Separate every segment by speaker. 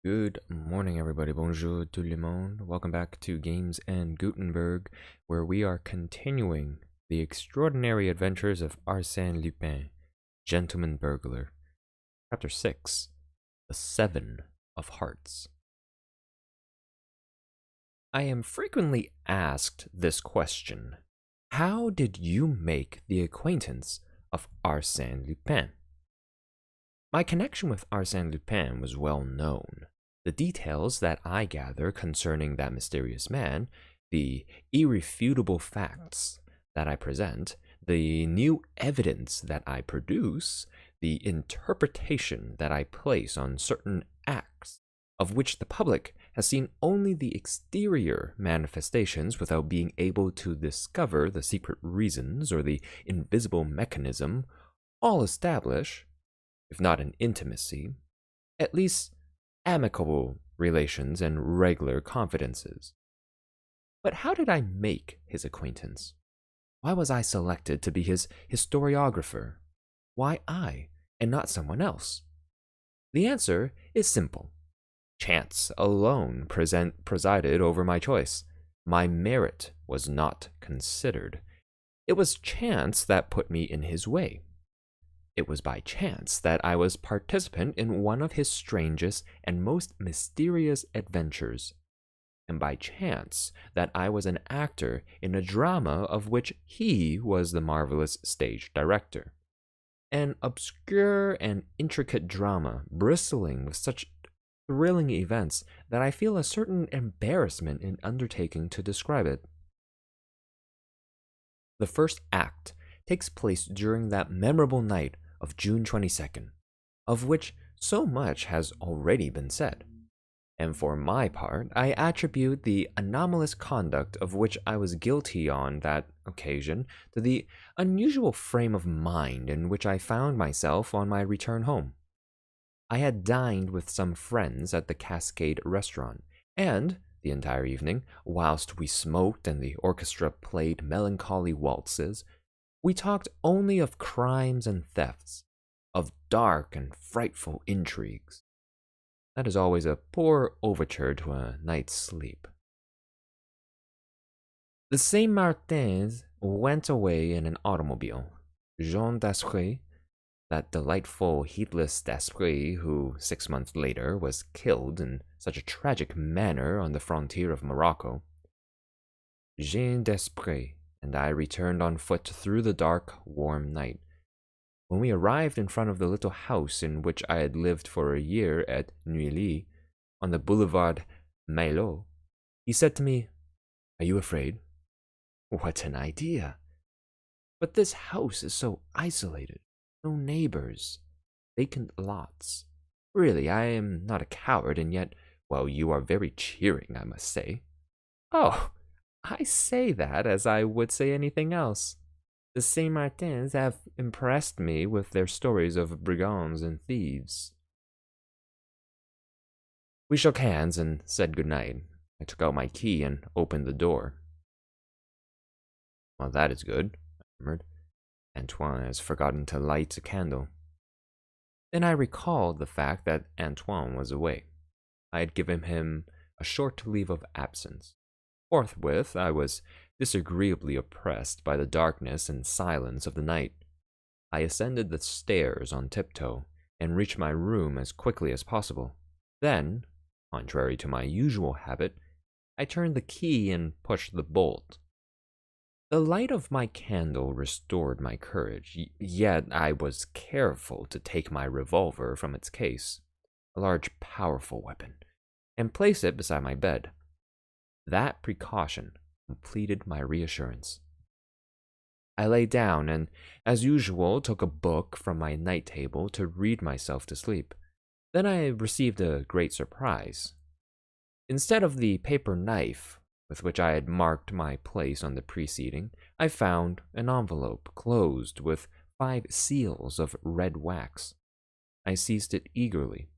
Speaker 1: Good morning, everybody. Bonjour tout le monde. Welcome back to Games and Gutenberg, where we are continuing the extraordinary adventures of Arsène Lupin, Gentleman-Burglar. Chapter 6, The Seven of Hearts. I am frequently asked this question. How did you make the acquaintance of Arsène Lupin? My connection with Arsène Lupin was well known. The details that I gather concerning that mysterious man, the irrefutable facts that I present, the new evidence that I produce, the interpretation that I place on certain acts, of which the public has seen only the exterior manifestations without being able to discover the secret reasons or the invisible mechanism, all establish, if not an intimacy, at least amicable relations and regular confidences. But how did I make his acquaintance? Why was I selected to be his historiographer? Why I, and not someone else? The answer is simple. Chance alone presided over my choice. My merit was not considered. It was chance that put me in his way. It was by chance that I was participant in one of his strangest and most mysterious adventures, and by chance that I was an actor in a drama of which he was the marvelous stage director. An obscure and intricate drama bristling with such thrilling events that I feel a certain embarrassment in undertaking to describe it. The first act takes place during that memorable night of June 22nd, of which so much has already been said. And for my part, I attribute the anomalous conduct of which I was guilty on that occasion to the unusual frame of mind in which I found myself on my return home. I had dined with some friends at the Cascade restaurant, and the entire evening, whilst we smoked and the orchestra played melancholy waltzes, we talked only of crimes and thefts, of dark and frightful intrigues. That is always a poor overture to a night's sleep. The Saint Martins went away in an automobile. Jean d'Esprit, that delightful, heedless d'Esprit who 6 months later was killed in such a tragic manner on the frontier of Morocco. Jean d'Esprit and I returned on foot through the dark, warm night. When we arrived in front of the little house in which I had lived for a year at Neuilly, on the boulevard Maillot, he said to me, "Are you afraid?" What an idea! But this house is so isolated. No neighbors. Vacant lots. Really, I am not a coward, and yet, well, you are very cheering, I must say. Oh, I say that as I would say anything else. The Saint Martins have impressed me with their stories of brigands and thieves. We shook hands and said good night. I took out my key and opened the door. Well, that is good, I murmured. Antoine has forgotten to light a candle. Then I recalled the fact that Antoine was away. I had given him a short leave of absence. Forthwith, I was disagreeably oppressed by the darkness and silence of the night. I ascended the stairs on tiptoe and reached my room as quickly as possible. Then, contrary to my usual habit, I turned the key and pushed the bolt. The light of my candle restored my courage, yet I was careful to take my revolver from its case, a large, powerful weapon, and place it beside my bed. That precaution completed my reassurance. I lay down and, as usual, took a book from my night table to read myself to sleep. Then I received a great surprise. Instead of the paper knife with which I had marked my place on the preceding, I found an envelope closed with 5 seals of red wax. I seized it eagerly.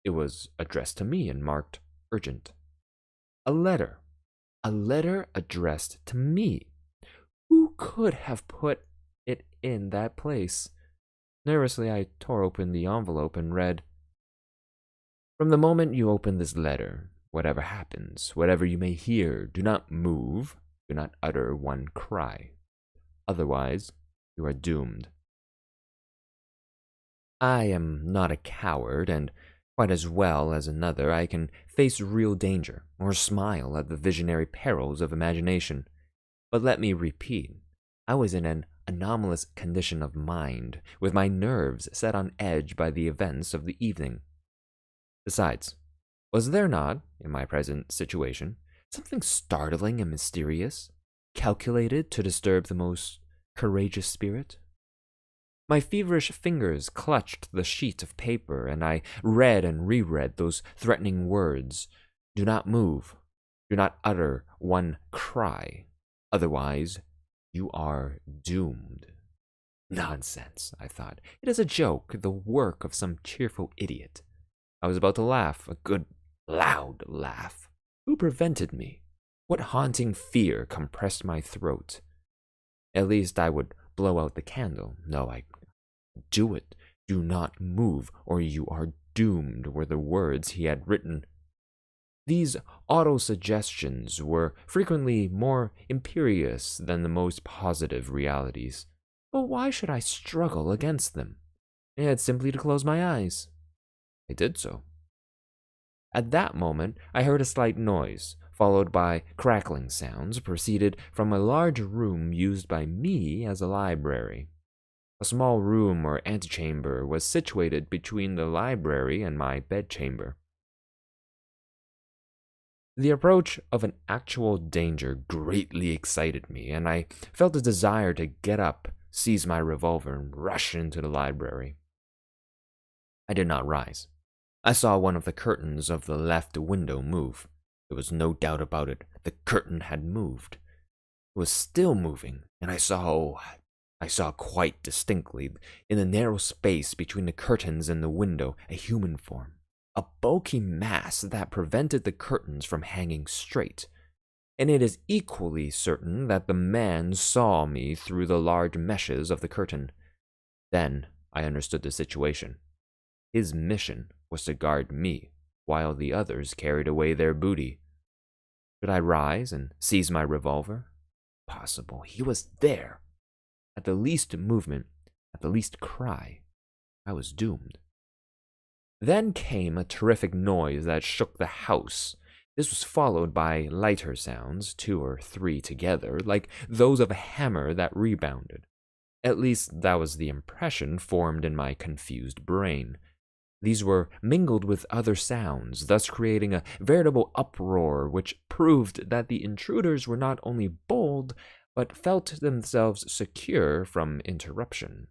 Speaker 1: It was addressed to me and marked urgent. A letter addressed to me. Who could have put it in that place? Nervously, I tore open the envelope and read, From the moment you open this letter, whatever happens, whatever you may hear, do not move, do not utter one cry. Otherwise, you are doomed. I am not a coward, and quite as well as another, I can face real danger or smile at the visionary perils of imagination. But let me repeat, I was in an anomalous condition of mind, with my nerves set on edge by the events of the evening. Besides, was there not, in my present situation, something startling and mysterious, calculated to disturb the most courageous spirit? My feverish fingers clutched the sheet of paper, and I read and reread those threatening words. Do not move. Do not utter one cry. Otherwise, you are doomed. Nonsense, I thought. It is a joke, the work of some cheerful idiot. I was about to laugh, a good, loud laugh. Who prevented me? What haunting fear compressed my throat? At least I would blow out the candle. No, I do it. Do not move, or you are doomed, were the words he had written. These auto-suggestions were frequently more imperious than the most positive realities. But why should I struggle against them? I had simply to close my eyes. I did so. At that moment, I heard a slight noise, followed by crackling sounds, proceeded from a large room used by me as a library. A small room or antechamber was situated between the library and my bedchamber. The approach of an actual danger greatly excited me, and I felt a desire to get up, seize my revolver, and rush into the library. I did not rise. I saw one of the curtains of the left window move. There was no doubt about it. The curtain had moved. It was still moving, and I saw quite distinctly, in the narrow space between the curtains and the window, a human form, a bulky mass that prevented the curtains from hanging straight. And it is equally certain that the man saw me through the large meshes of the curtain. Then I understood the situation. His mission was to guard me, while the others carried away their booty. Should I rise and seize my revolver? Possible. He was there. At the least movement, at the least cry, I was doomed. Then came a terrific noise that shook the house. This was followed by lighter sounds, 2 or 3 together, like those of a hammer that rebounded. At least that was the impression formed in my confused brain. These were mingled with other sounds, thus creating a veritable uproar which proved that the intruders were not only bold, but felt themselves secure from interruption.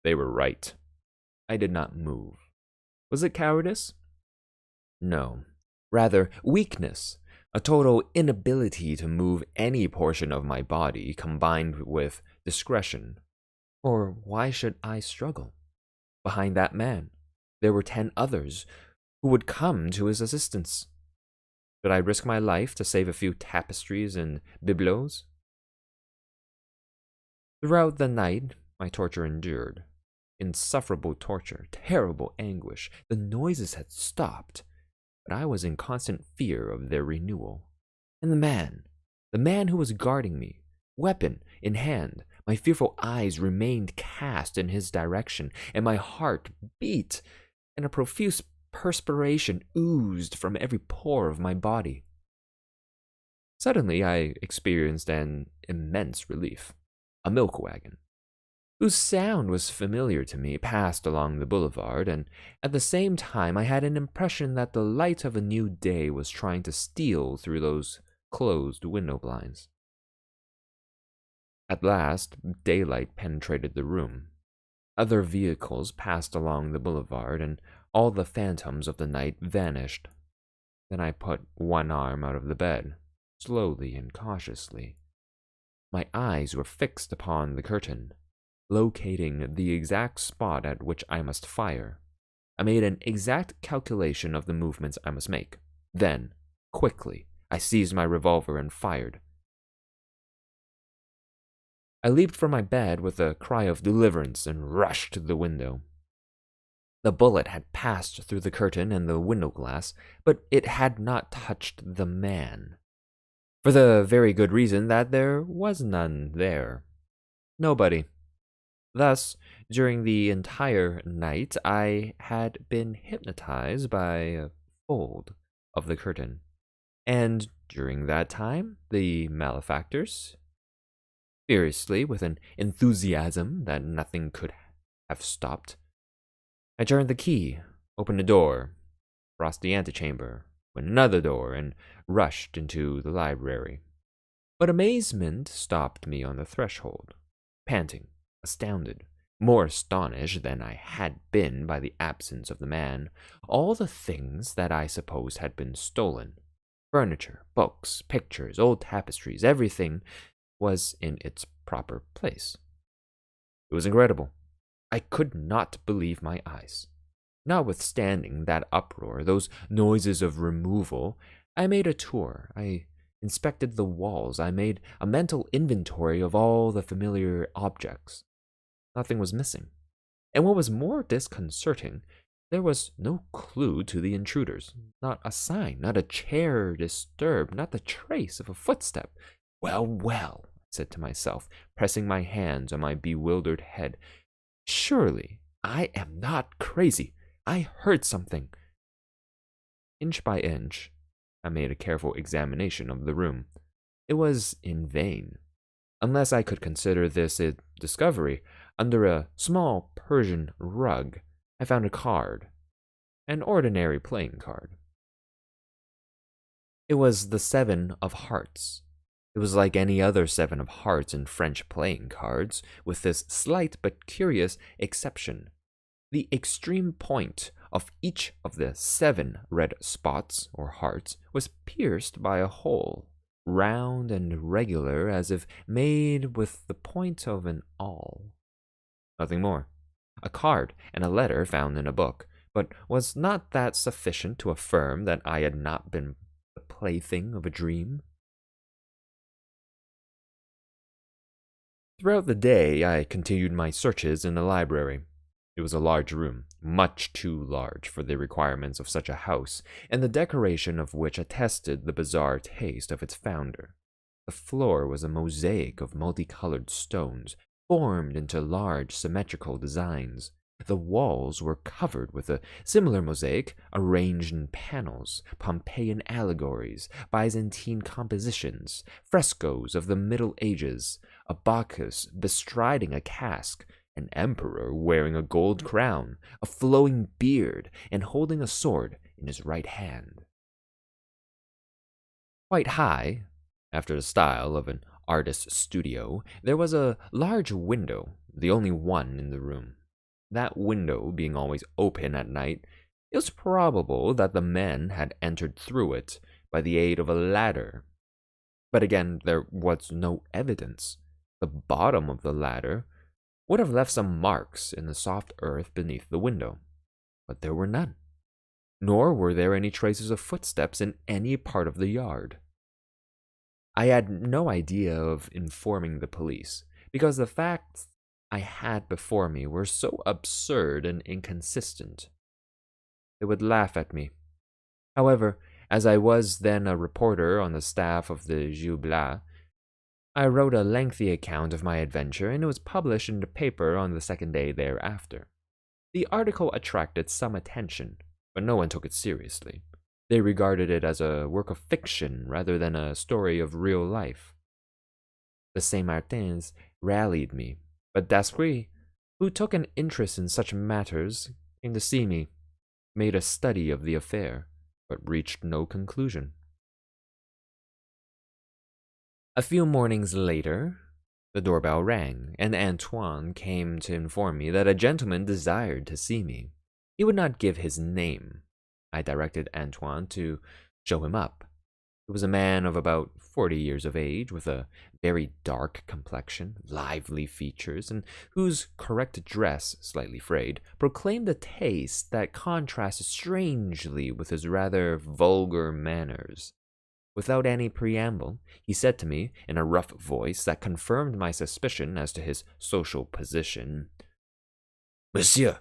Speaker 1: They were right. I did not move. Was it cowardice? No. Rather, weakness, a total inability to move any portion of my body combined with discretion. Or why should I struggle? Behind that man, there were 10 others who would come to his assistance. Should I risk my life to save a few tapestries and bibelots? Throughout the night, my torture endured. Insufferable torture, terrible anguish. The noises had stopped, but I was in constant fear of their renewal. And the man who was guarding me, weapon in hand, my fearful eyes remained cast in his direction, and my heart beat, and a profuse perspiration oozed from every pore of my body. Suddenly, I experienced an immense relief. A milk wagon, whose sound was familiar to me, passed along the boulevard, and at the same time I had an impression that the light of a new day was trying to steal through those closed window blinds. At last, daylight penetrated the room. Other vehicles passed along the boulevard, and all the phantoms of the night vanished. Then I put one arm out of the bed, slowly and cautiously. My eyes were fixed upon the curtain, locating the exact spot at which I must fire. I made an exact calculation of the movements I must make. Then, quickly, I seized my revolver and fired. I leaped from my bed with a cry of deliverance and rushed to the window. The bullet had passed through the curtain and the window glass, but it had not touched the man. For the very good reason that there was none there. Nobody. Thus, during the entire night, I had been hypnotized by a fold of the curtain. And during that time, the malefactors, furiously, with an enthusiasm that nothing could have stopped, I turned the key, opened a door, crossed the antechamber, went another door, and rushed into the library. But amazement stopped me on the threshold, panting, astounded, more astonished than I had been by the absence of the man. All the things that I supposed had been stolen, furniture, books, pictures, old tapestries, everything was in its proper place. It was incredible. I could not believe my eyes. Notwithstanding that uproar, those noises of removal, I made a tour. I inspected the walls. I made a mental inventory of all the familiar objects. Nothing was missing. And what was more disconcerting, there was no clue to the intruders. Not a sign, not a chair disturbed, not the trace of a footstep. Well, well, I said to myself, pressing my hands on my bewildered head. Surely I am not crazy. I heard something. Inch by inch, I made a careful examination of the room. It was in vain. Unless I could consider this a discovery, under a small Persian rug, I found a card, an ordinary playing card. It was the 7 of hearts. It was like any other 7 of hearts in French playing cards, with this slight but curious exception. The extreme point of each of the 7 red spots, or hearts, was pierced by a hole, round and regular as if made with the point of an awl. Nothing more. A card and a letter found in a book, but was not that sufficient to affirm that I had not been the plaything of a dream? Throughout the day, I continued my searches in the library. It was a large room, much too large for the requirements of such a house, and the decoration of which attested the bizarre taste of its founder. The floor was a mosaic of multicolored stones, formed into large symmetrical designs. The walls were covered with a similar mosaic, arranged in panels, Pompeian allegories, Byzantine compositions, frescoes of the Middle Ages, a Bacchus bestriding a cask, an emperor wearing a gold crown, a flowing beard, and holding a sword in his right hand. Quite high, after the style of an artist's studio, there was a large window, the only one in the room. That window being always open at night, it was probable that the men had entered through it by the aid of a ladder. But again, there was no evidence. The bottom of the ladder would have left some marks in the soft earth beneath the window, but there were none. Nor were there any traces of footsteps in any part of the yard. I had no idea of informing the police, because the facts I had before me were so absurd and inconsistent. They would laugh at me. However, as I was then a reporter on the staff of the Leblanc, I wrote a lengthy account of my adventure, and it was published in the paper on the second day thereafter. The article attracted some attention, but no one took it seriously. They regarded it as a work of fiction rather than a story of real life. The Saint-Martins rallied me, but Daspry, who took an interest in such matters, came to see me, made a study of the affair, but reached no conclusion. A few mornings later, the doorbell rang, and Antoine came to inform me that a gentleman desired to see me. He would not give his name. I directed Antoine to show him up. It was a man of about 40 years of age, with a very dark complexion, lively features, and whose correct dress, slightly frayed, proclaimed a taste that contrasted strangely with his rather vulgar manners. Without any preamble, he said to me, in a rough voice that confirmed my suspicion as to his social position, "Monsieur,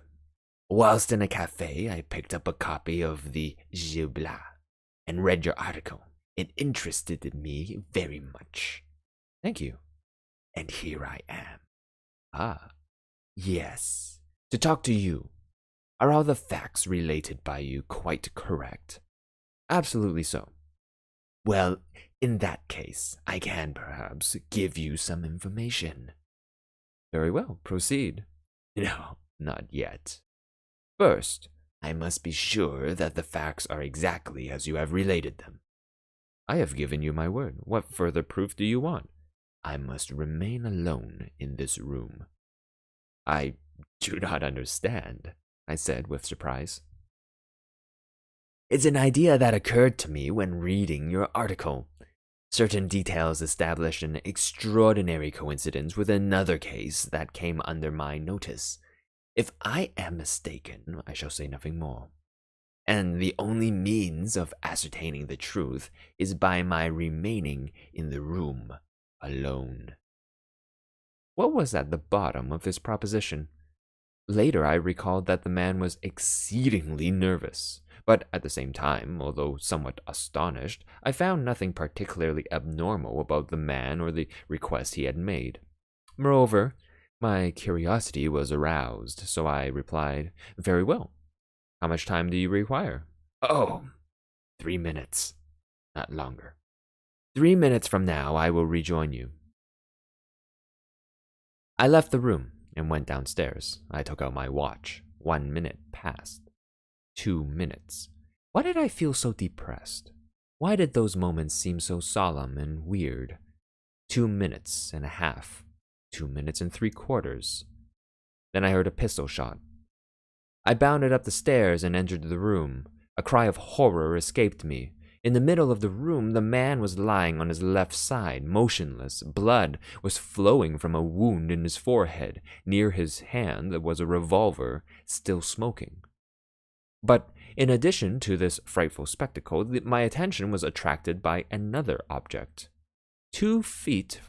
Speaker 1: Whilst in a cafe, I picked up a copy of the Leblanc and read your article. It interested me very much. Thank you. And here I am. Ah, yes. To talk to you. Are all the facts related by you quite correct? Absolutely so. Well, in that case, I can perhaps give you some information. Very well, proceed. No, not yet. First, I must be sure that the facts are exactly as you have related them. I have given you my word. What further proof do you want? I must remain alone in this room. I do not understand, I said with surprise. It's an idea that occurred to me when reading your article. Certain details establish an extraordinary coincidence with another case that came under my notice. If I am mistaken, I shall say nothing more. And the only means of ascertaining the truth is by my remaining in the room alone. What was at the bottom of this proposition? Later, I recalled that the man was exceedingly nervous, but at the same time, although somewhat astonished, I found nothing particularly abnormal about the man or the request he had made. Moreover, my curiosity was aroused, so I replied, Very well. How much time do you require? Oh, 3 minutes. Not longer. 3 minutes from now, I will rejoin you. I left the room and went downstairs. I took out my watch. 1 minute passed. 2 minutes. Why did I feel so depressed? Why did those moments seem so solemn and weird? 2 minutes and a half. 2 minutes and 3/4. Then I heard a pistol shot. I bounded up the stairs and entered the room. A cry of horror escaped me. In the middle of the room, the man was lying on his left side, motionless. Blood was flowing from a wound in his forehead. Near his hand was a revolver, still smoking. But in addition to this frightful spectacle, my attention was attracted by another object. 2 feet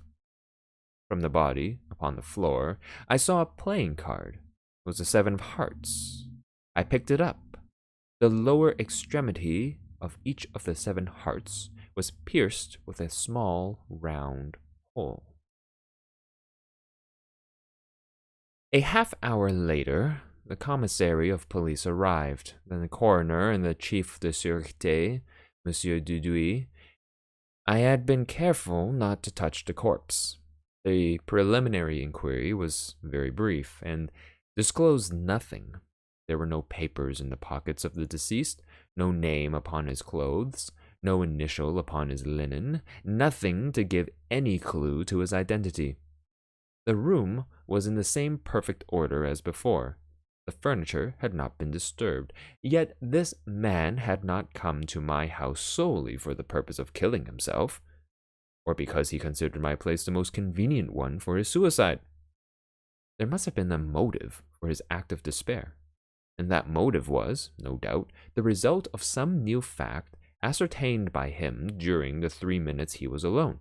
Speaker 1: from the body, upon the floor, I saw a playing card. It was a 7 of hearts. I picked it up. The lower extremity of each of the 7 hearts was pierced with a small, round hole. A half-hour later, the commissary of police arrived. Then the coroner and the chief de sûreté, Monsieur Dudouis. I had been careful not to touch the corpse. The preliminary inquiry was very brief and disclosed nothing. There were no papers in the pockets of the deceased, no name upon his clothes, no initial upon his linen, nothing to give any clue to his identity. The room was in the same perfect order as before. The furniture had not been disturbed, yet this man had not come to my house solely for the purpose of killing himself, or because he considered my place the most convenient one for his suicide. There must have been a motive for his act of despair, and that motive was, no doubt, the result of some new fact ascertained by him during the 3 minutes he was alone.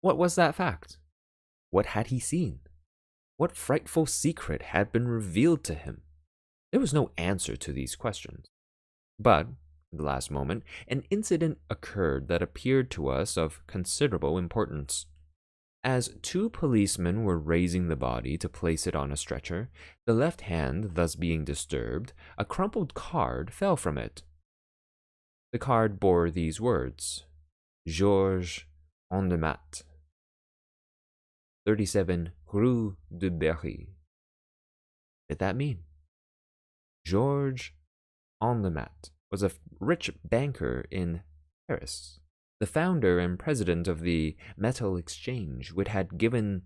Speaker 1: What was that fact? What had he seen? What frightful secret had been revealed to him? There was no answer to these questions. But, at the last moment, an incident occurred that appeared to us of considerable importance. As 2 policemen were raising the body to place it on a stretcher, the left hand thus being disturbed, a crumpled card fell from it. The card bore these words, Georges Andermatt, 37 Rue de Berry. What did that mean? Georges Andermatt was a rich banker in Paris, the founder and president of the metal exchange, which had given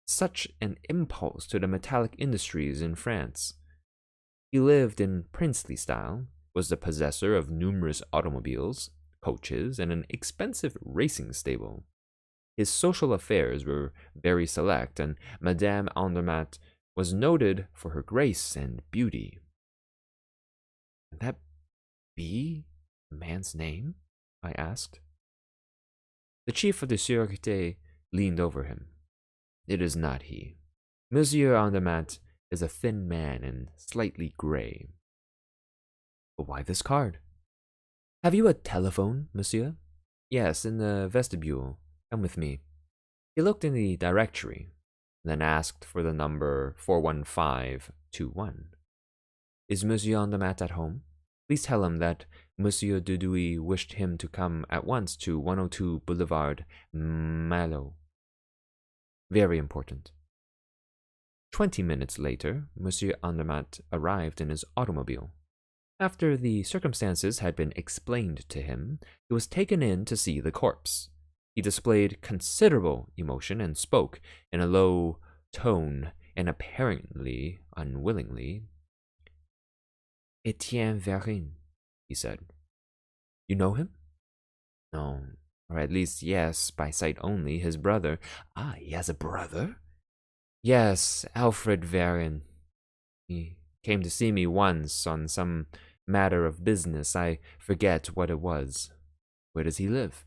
Speaker 1: such an impulse to the metallic industries in France. He lived in princely style, was the possessor of numerous automobiles, coaches, and an expensive racing stable. His social affairs were very select, and Madame Andermatt was noted for her grace and beauty. Can that be the man's name? I asked. The chief of the Sûreté leaned over him. It is not he. Monsieur Andermatt is a thin man and slightly gray. But why this card? Have you a telephone, monsieur? Yes, in the vestibule. Come with me. He looked in the directory, then asked for the number 41521. Is Monsieur Andermatt at home? Please tell him that Monsieur Dudouis wished him to come at once to 102 Boulevard Malo. Very important. 20 minutes later, Monsieur Andermatt arrived in his automobile. After the circumstances had been explained to him, he was taken in to see the corpse. He displayed considerable emotion and spoke in a low tone and apparently unwillingly. Etienne Verrin, he said. You know him? No, or at least yes, by sight only, his brother. Ah, he has a brother? Yes, Alfred Verrin. He came to see me once on some matter of business. I forget what it was. Where does he live?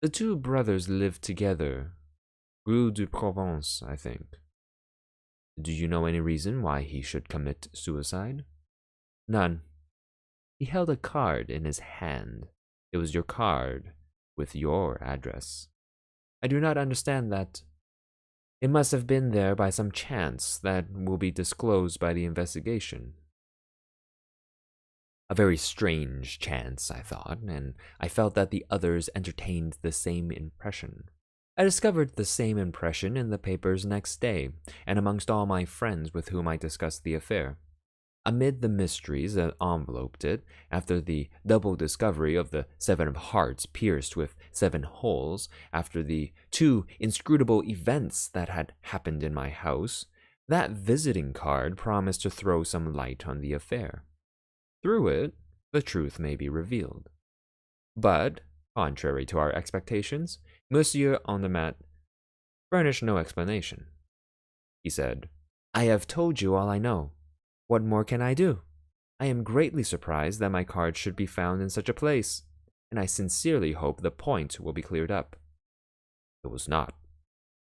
Speaker 1: The two brothers live together. Rue de Provence, I think. Do you know any reason why he should commit suicide? None. He held a card in his hand. It was your card with your address. I do not understand that. It must have been there by some chance that will be disclosed by the investigation. A very strange chance, I thought, and I felt that the others entertained the same impression. I discovered the same impression in the papers next day, and amongst all my friends with whom I discussed the affair. Amid the mysteries that enveloped it, after the double discovery of the 7 of hearts pierced with 7 holes, after the 2 inscrutable events that had happened in my house, that visiting card promised to throw some light on the affair. Through it, the truth may be revealed. But, contrary to our expectations, Monsieur Andermatt furnished no explanation. He said, I have told you all I know. What more can I do? I am greatly surprised that my card should be found in such a place, and I sincerely hope the point will be cleared up. It was not.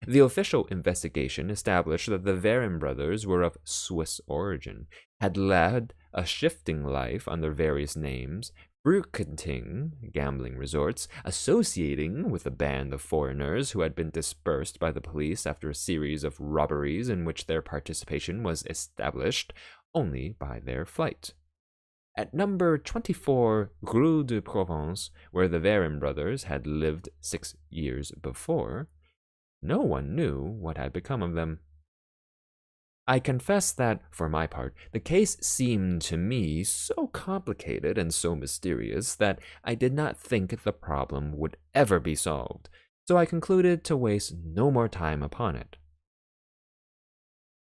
Speaker 1: The official investigation established that the Verrin brothers were of Swiss origin, had led a shifting life under various names, frequenting gambling resorts, associating with a band of foreigners who had been dispersed by the police after a series of robberies in which their participation was established only by their flight. At number 24 Rue de Provence, where the Verrin brothers had lived 6 years before, no one knew what had become of them. I confess that, for my part, the case seemed to me so complicated and so mysterious that I did not think the problem would ever be solved, so I concluded to waste no more time upon it.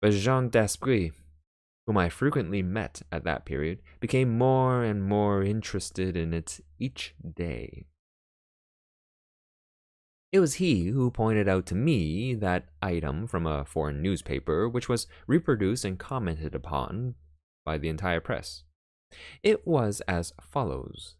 Speaker 1: But Jean d'Esprit, whom I frequently met at that period, became more and more interested in it each day. It was he who pointed out to me that item from a foreign newspaper which was reproduced and commented upon by the entire press. It was as follows.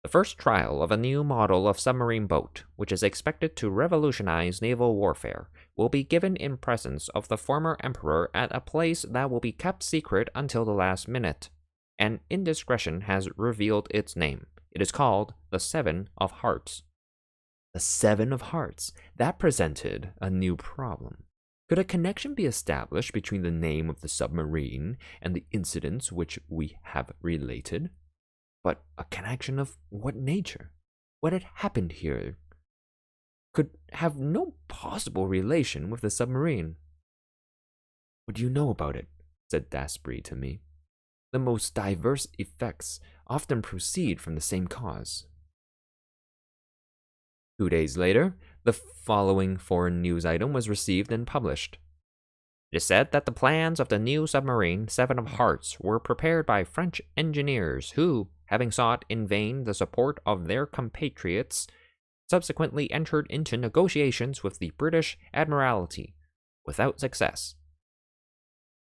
Speaker 1: The first trial of a new model of submarine boat, which is expected to revolutionize naval warfare, will be given in presence of the former emperor at a place that will be kept secret until the last minute. An indiscretion has revealed its name. It is called the 7 of Hearts. The 7 of Hearts. That presented a new problem. Could a connection be established between the name of the submarine and the incidents which we have related? But a connection of what nature? What had happened here could have no possible relation with the submarine. What do you know about it? Said d'Esprit to me. The most diverse effects often proceed from the same cause. 2 days later, the following foreign news item was received and published. It is said that the plans of the new submarine 7 of Hearts were prepared by French engineers who, having sought in vain the support of their compatriots, subsequently entered into negotiations with the British Admiralty, without success.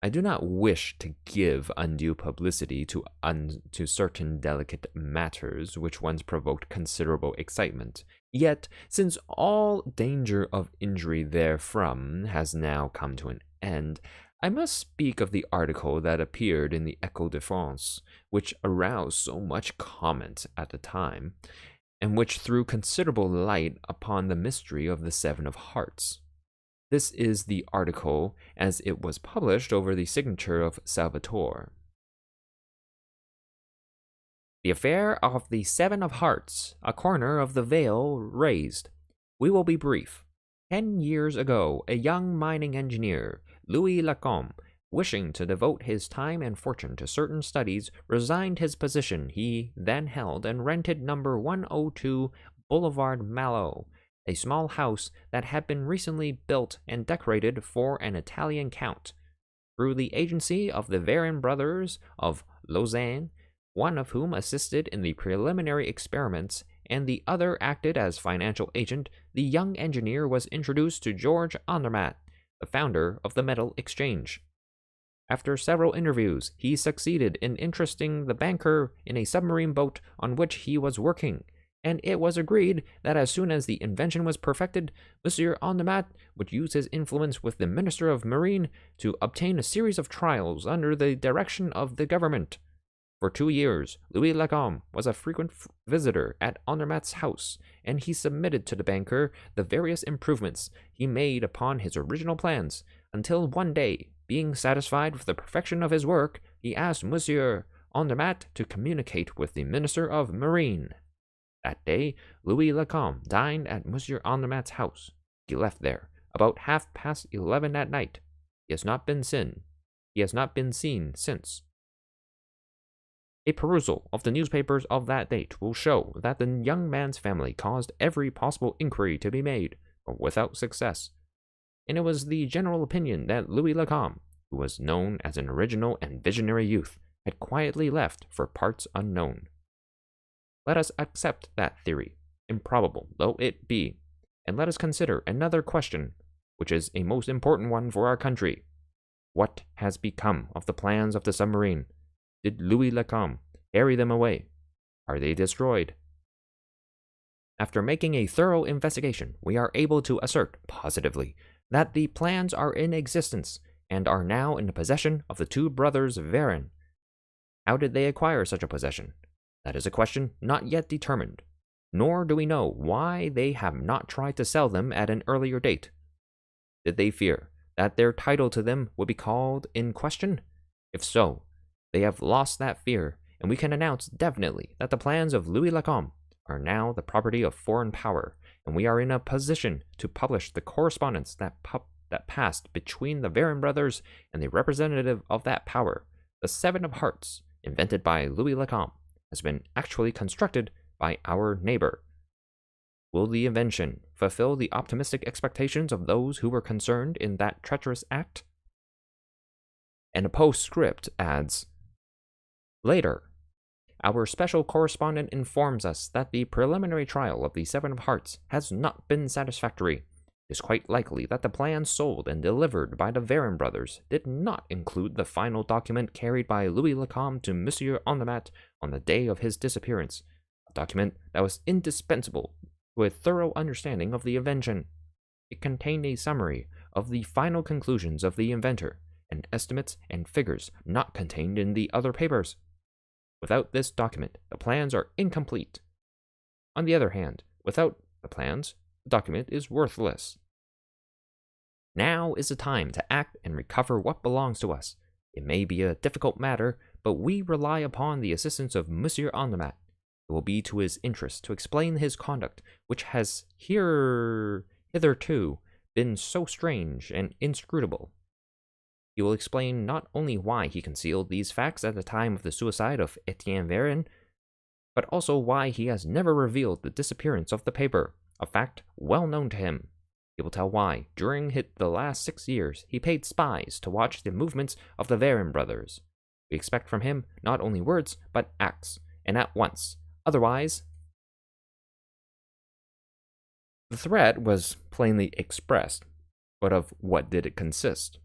Speaker 1: I do not wish to give undue publicity to certain delicate matters which once provoked considerable excitement. Yet, since all danger of injury therefrom has now come to an end, I must speak of the article that appeared in the Echo de France, which aroused so much comment at the time, and which threw considerable light upon the mystery of the Seven of Hearts. This is the article as it was published over the signature of Salvatore. The affair of the Seven of Hearts, a corner of the veil raised. We will be brief. 10 years ago, a young mining engineer, Louis Lacombe, wishing to devote his time and fortune to certain studies, resigned his position he then held and rented number 102 Boulevard Malo, a small house that had been recently built and decorated for an Italian count. Through the agency of the Varin brothers of Lausanne, one of whom assisted in the preliminary experiments and the other acted as financial agent, the young engineer was introduced to George Andermatt, the founder of the Metal Exchange. After several interviews, he succeeded in interesting the banker in a submarine boat on which he was working, and it was agreed that as soon as the invention was perfected, Monsieur Andermatt would use his influence with the Minister of Marine to obtain a series of trials under the direction of the government. For 2 years, Louis Lacombe was a frequent visitor at Andermatt's house, and he submitted to the banker the various improvements he made upon his original plans, until one day, being satisfied with the perfection of his work, he asked Monsieur Andermatt to communicate with the Minister of Marine. That day, Louis Lacombe dined at Monsieur Andermatt's house. He left there about 11:30 at night. He has not been seen since. A perusal of the newspapers of that date will show that the young man's family caused every possible inquiry to be made, but without success. And it was the general opinion that Louis Lacombe, who was known as an original and visionary youth, had quietly left for parts unknown. Let us accept that theory, improbable though it be, and let us consider another question, which is a most important one for our country. What has become of the plans of the submarine? Did Louis Lacombe carry them away? Are they destroyed? After making a thorough investigation, we are able to assert positively that the plans are in existence and are now in the possession of the two brothers Varin. How did they acquire such a possession? That is a question not yet determined, nor do we know why they have not tried to sell them at an earlier date. Did they fear that their title to them would be called in question? If so, they have lost that fear, and we can announce definitely that the plans of Louis Lacombe are now the property of foreign power, and we are in a position to publish the correspondence that passed between the Varin brothers and the representative of that power. The Seven of Hearts, invented by Louis Lacombe, has been actually constructed by our neighbor. Will the invention fulfill the optimistic expectations of those who were concerned in that treacherous act? And a postscript adds, Later, our special correspondent informs us that the preliminary trial of the Seven of Hearts has not been satisfactory. It is quite likely that the plans sold and delivered by the Varin brothers did not include the final document carried by Louis Lacombe to Monsieur Andermatt on the day of his disappearance, a document that was indispensable to a thorough understanding of the invention. It contained a summary of the final conclusions of the inventor, and estimates and figures not contained in the other papers. Without this document, the plans are incomplete. On the other hand, without the plans, the document is worthless. Now is the time to act and recover what belongs to us. It may be a difficult matter, but we rely upon the assistance of Monsieur Andermatt. It will be to his interest to explain his conduct, which has hitherto been so strange and inscrutable. He will explain not only why he concealed these facts at the time of the suicide of Etienne Varin, but also why he has never revealed the disappearance of the paper, a fact well known to him. He will tell why, during the last 6 years, he paid spies to watch the movements of the Varin brothers. We expect from him not only words, but acts, and at once. Otherwise, the threat was plainly expressed, but of what did it consist?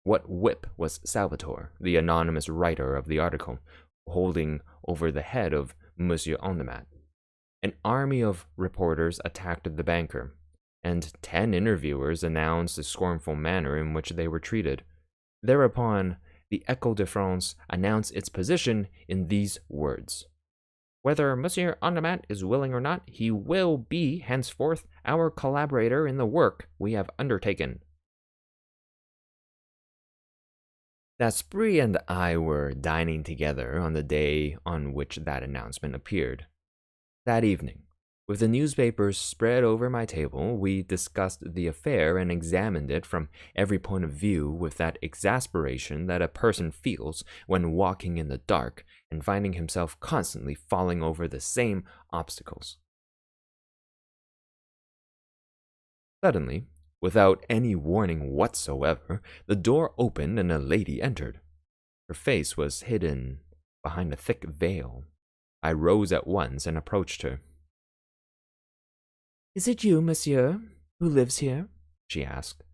Speaker 1: What whip was Salvatore, the anonymous writer of the article, holding over the head of Monsieur Andermatt? An army of reporters attacked the banker, and 10 interviewers announced the scornful manner in which they were treated. Thereupon, the Echo de France announced its position in these words: "Whether Monsieur Andermatt is willing or not, he will be henceforth our collaborator in the work we have undertaken." Daspry and I were dining together on the day on which that announcement appeared. That evening, with the newspapers spread over my table, we discussed the affair and examined it from every point of view with that exasperation that a person feels when walking in the dark and finding himself constantly falling over the same obstacles. Suddenly, without any warning whatsoever, the door opened and a lady entered. Her face was hidden behind a thick veil. I rose at once and approached her. "Is it you, monsieur, who lives here?" she asked.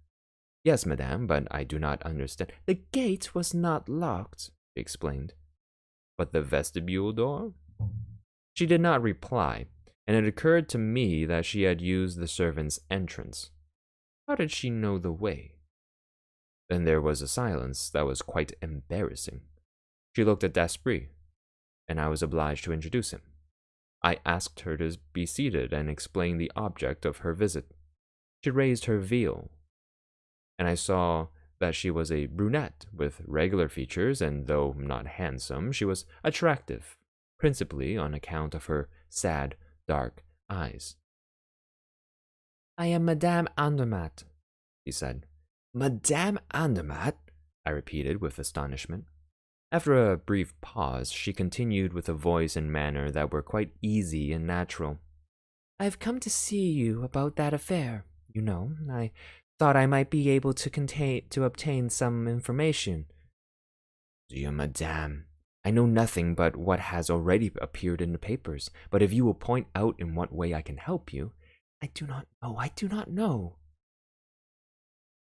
Speaker 1: "Yes, madame, but I do not understand." "The gate was not locked," she explained. "But the vestibule door?" She did not reply, and it occurred to me that she had used the servant's entrance. How did she know the way? Then there was a silence that was quite embarrassing. She looked at Daspry, and I was obliged to introduce him. I asked her to be seated and explain the object of her visit. She raised her veil, and I saw that she was a brunette with regular features, and though not handsome, she was attractive, principally on account of her sad, dark eyes. "I am Madame Andermatt," she said. "Madame Andermatt?" I repeated with astonishment. After a brief pause, she continued with a voice and manner that were quite easy and natural. "I have come to see you about that affair. You know, I thought I might be able to obtain some information." "Dear madame, I know nothing but what has already appeared in the papers, but if you will point out in what way I can help you—" I do not know.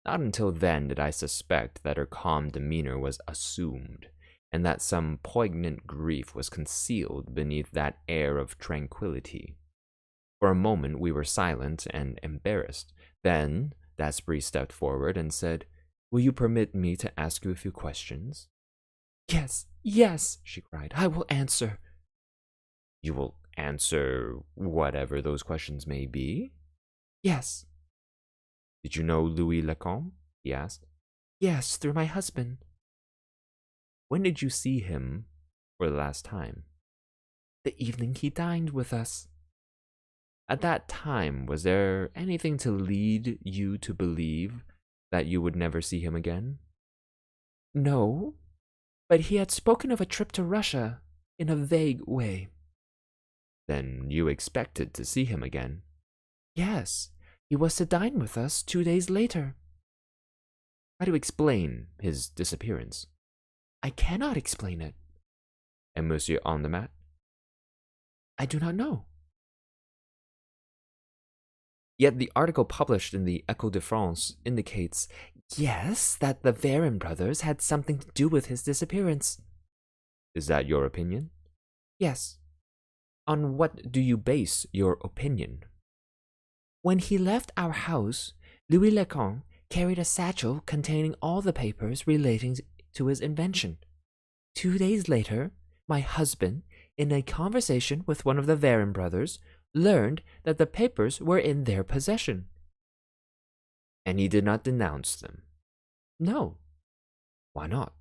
Speaker 1: Not until then did I suspect that her calm demeanor was assumed, and that some poignant grief was concealed beneath that air of tranquillity. For a moment we were silent and embarrassed. Then Daspry stepped forward and said, "Will you permit me to ask you a few questions?" "Yes, yes," she cried. "I will answer." "You will answer whatever those questions may be?" "Yes." "Did you know Louis Lacombe?" he asked. "Yes, through my husband." "When did you see him for the last time?" "The evening he dined with us." "At that time, was there anything to lead you to believe that you would never see him again?" "No, but he had spoken of a trip to Russia in a vague way." "Then you expected to see him again?" "Yes, he was to dine with us 2 days later." "How do you explain his disappearance?" "I cannot explain it." "And Monsieur Andermatt?" "I do not know." Yet the article published in the Echo de France indicates, yes, that the Varin brothers had something to do with his disappearance. "Is that your opinion?" "Yes." "On what do you base your opinion?" "When he left our house, Louis Lacombe carried a satchel containing all the papers relating to his invention. 2 days later, my husband, in a conversation with one of the Varin brothers, learned that the papers were in their possession." "And he did not denounce them?" "No." "Why not?"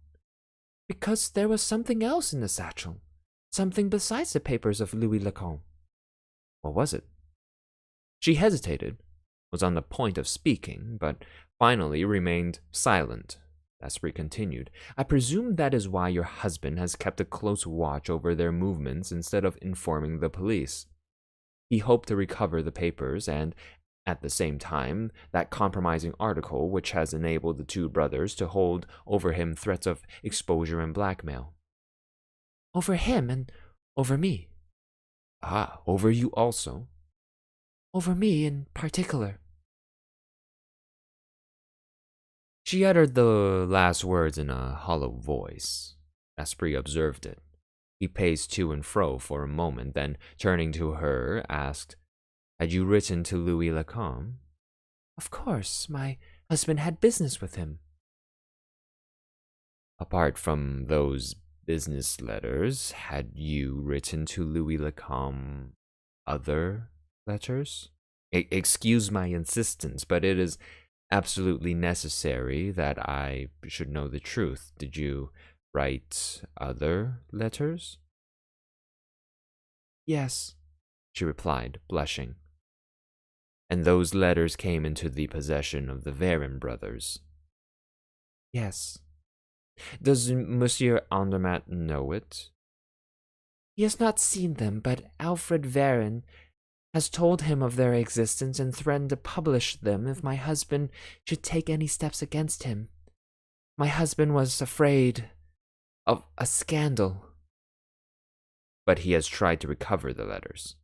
Speaker 1: "Because there was something else in the satchel, something besides the papers of Louis Lacombe." "What was it?" She hesitated, was on the point of speaking, but finally remained silent. Daspry continued, "I presume that is why your husband has kept a close watch over their movements instead of informing the police. He hoped to recover the papers and, at the same time, that compromising article which has enabled the two brothers to hold over him threats of exposure and blackmail." "Over him and over me." "Ah, over you also?" "Over me in particular." She uttered the last words in a hollow voice. Daspry observed it. He paced to and fro for a moment, then, turning to her, asked, "Had you written to Louis Lacombe?" "Of course. My husband had business with him." Apart from those business letters, had you written to Louis Lacombe other letters? Excuse my insistence, but it is absolutely necessary that I should know the truth. Did you write other letters?
Speaker 2: Yes,
Speaker 1: She replied, blushing. And those letters came into the possession of the Varin brothers.
Speaker 2: yes.
Speaker 1: Does Monsieur Andermatt know it?
Speaker 2: He has not seen them, but Alfred Varin has told him of their existence and threatened to publish them if my husband should take any steps against him. My husband was afraid of a scandal.
Speaker 1: But he has tried to recover the letters.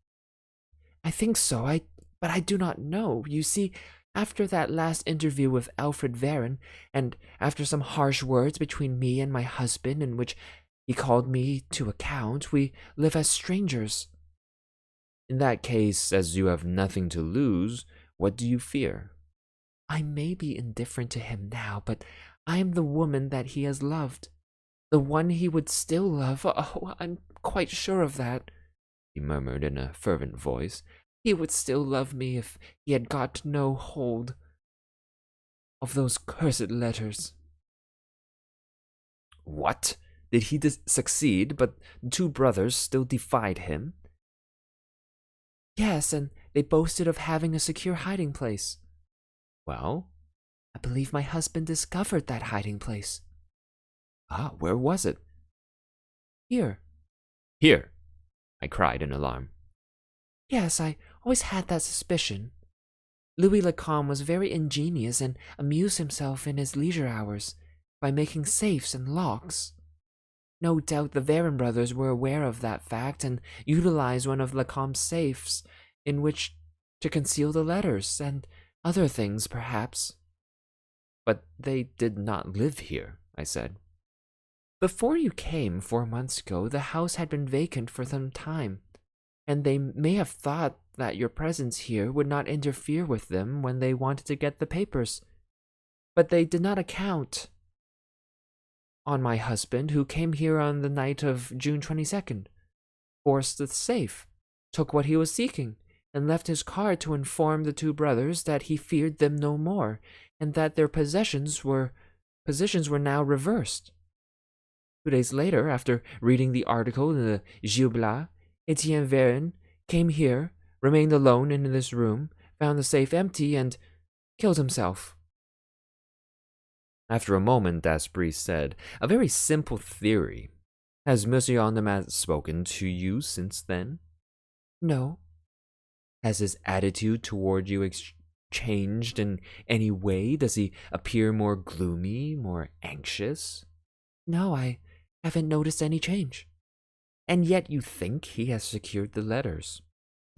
Speaker 2: I think so, but I do not know. You see, after that last interview with Alfred Varin, and after some harsh words between me and my husband in which he called me to account, we live as strangers.
Speaker 1: In that case, as you have nothing to lose, what do you fear?
Speaker 2: I may be indifferent to him now, but I am the woman that he has loved. The one he would still love. Oh, I'm quite sure of that, he murmured in a fervent voice. He would still love me if he had got no hold of those cursed letters.
Speaker 1: What? Did he succeed, but the two brothers still defied him?
Speaker 2: Yes, and they boasted of having a secure hiding place.
Speaker 1: Well,
Speaker 2: I believe my husband discovered that hiding place.
Speaker 1: Ah, where was it?
Speaker 2: Here.
Speaker 1: Here, I cried in alarm.
Speaker 2: Yes, I always had that suspicion. Louis Lacombe was very ingenious and amused himself in his leisure hours by making safes and locks. No doubt the Varin brothers were aware of that fact and utilized one of Lacombe's safes in which to conceal the letters and other things, perhaps.
Speaker 1: But they did not live here, I said.
Speaker 2: Before you came 4 months ago, the house had been vacant for some time, and they may have thought that your presence here would not interfere with them when they wanted to get the papers. But they did not account on my husband, who came here on the night of June 22nd, forced the safe, took what he was seeking, and left his card to inform the two brothers that he feared them no more, and that their positions were now reversed. 2 days later, after reading the article in the Gil Blas, Etienne Varin came here, remained alone in this room, found the safe empty, and killed himself.
Speaker 1: After a moment, Daspry said, "A very simple theory. Has Monsieur Andermatt spoken to you since then?"
Speaker 2: No.
Speaker 1: Has his attitude toward you changed in any way? Does he appear more gloomy, more anxious?
Speaker 2: No, I haven't noticed any change.
Speaker 1: And yet you think he has secured the letters.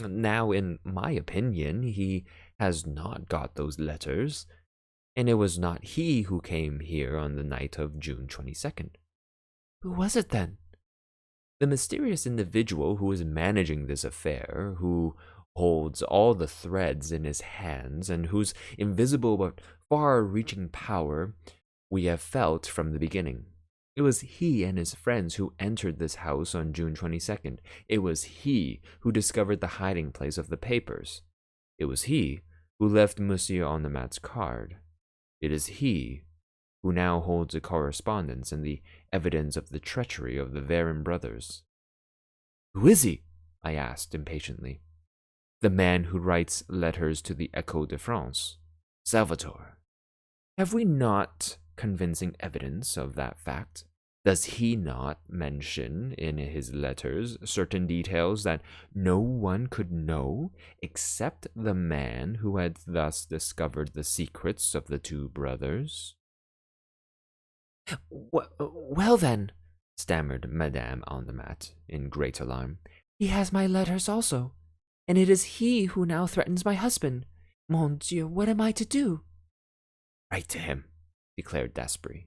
Speaker 1: Now, in my opinion, he has not got those letters, and it was not he who came here on the night of June 22nd.
Speaker 2: Who was it then?
Speaker 1: The mysterious individual who is managing this affair, who holds all the threads in his hands, and whose invisible but far-reaching power we have felt from the beginning. It was he and his friends who entered this house on June 22nd. It was he who discovered the hiding place of the papers. It was he who left Monsieur Andermatt's card. It is he who now holds the correspondence and the evidence of the treachery of the Varin brothers. Who is he? I asked impatiently. The man who writes letters to the Echo de France, Salvatore. Have we not convincing evidence of that fact? Does he not mention in his letters certain details that no one could know except the man who had thus discovered the secrets of the two brothers?
Speaker 2: Well then,
Speaker 1: stammered Madame Andermatt in great alarm.
Speaker 2: He has my letters also, and it is he who now threatens my husband. Mon Dieu, what am I to do?
Speaker 1: Write to him, declared Daspry.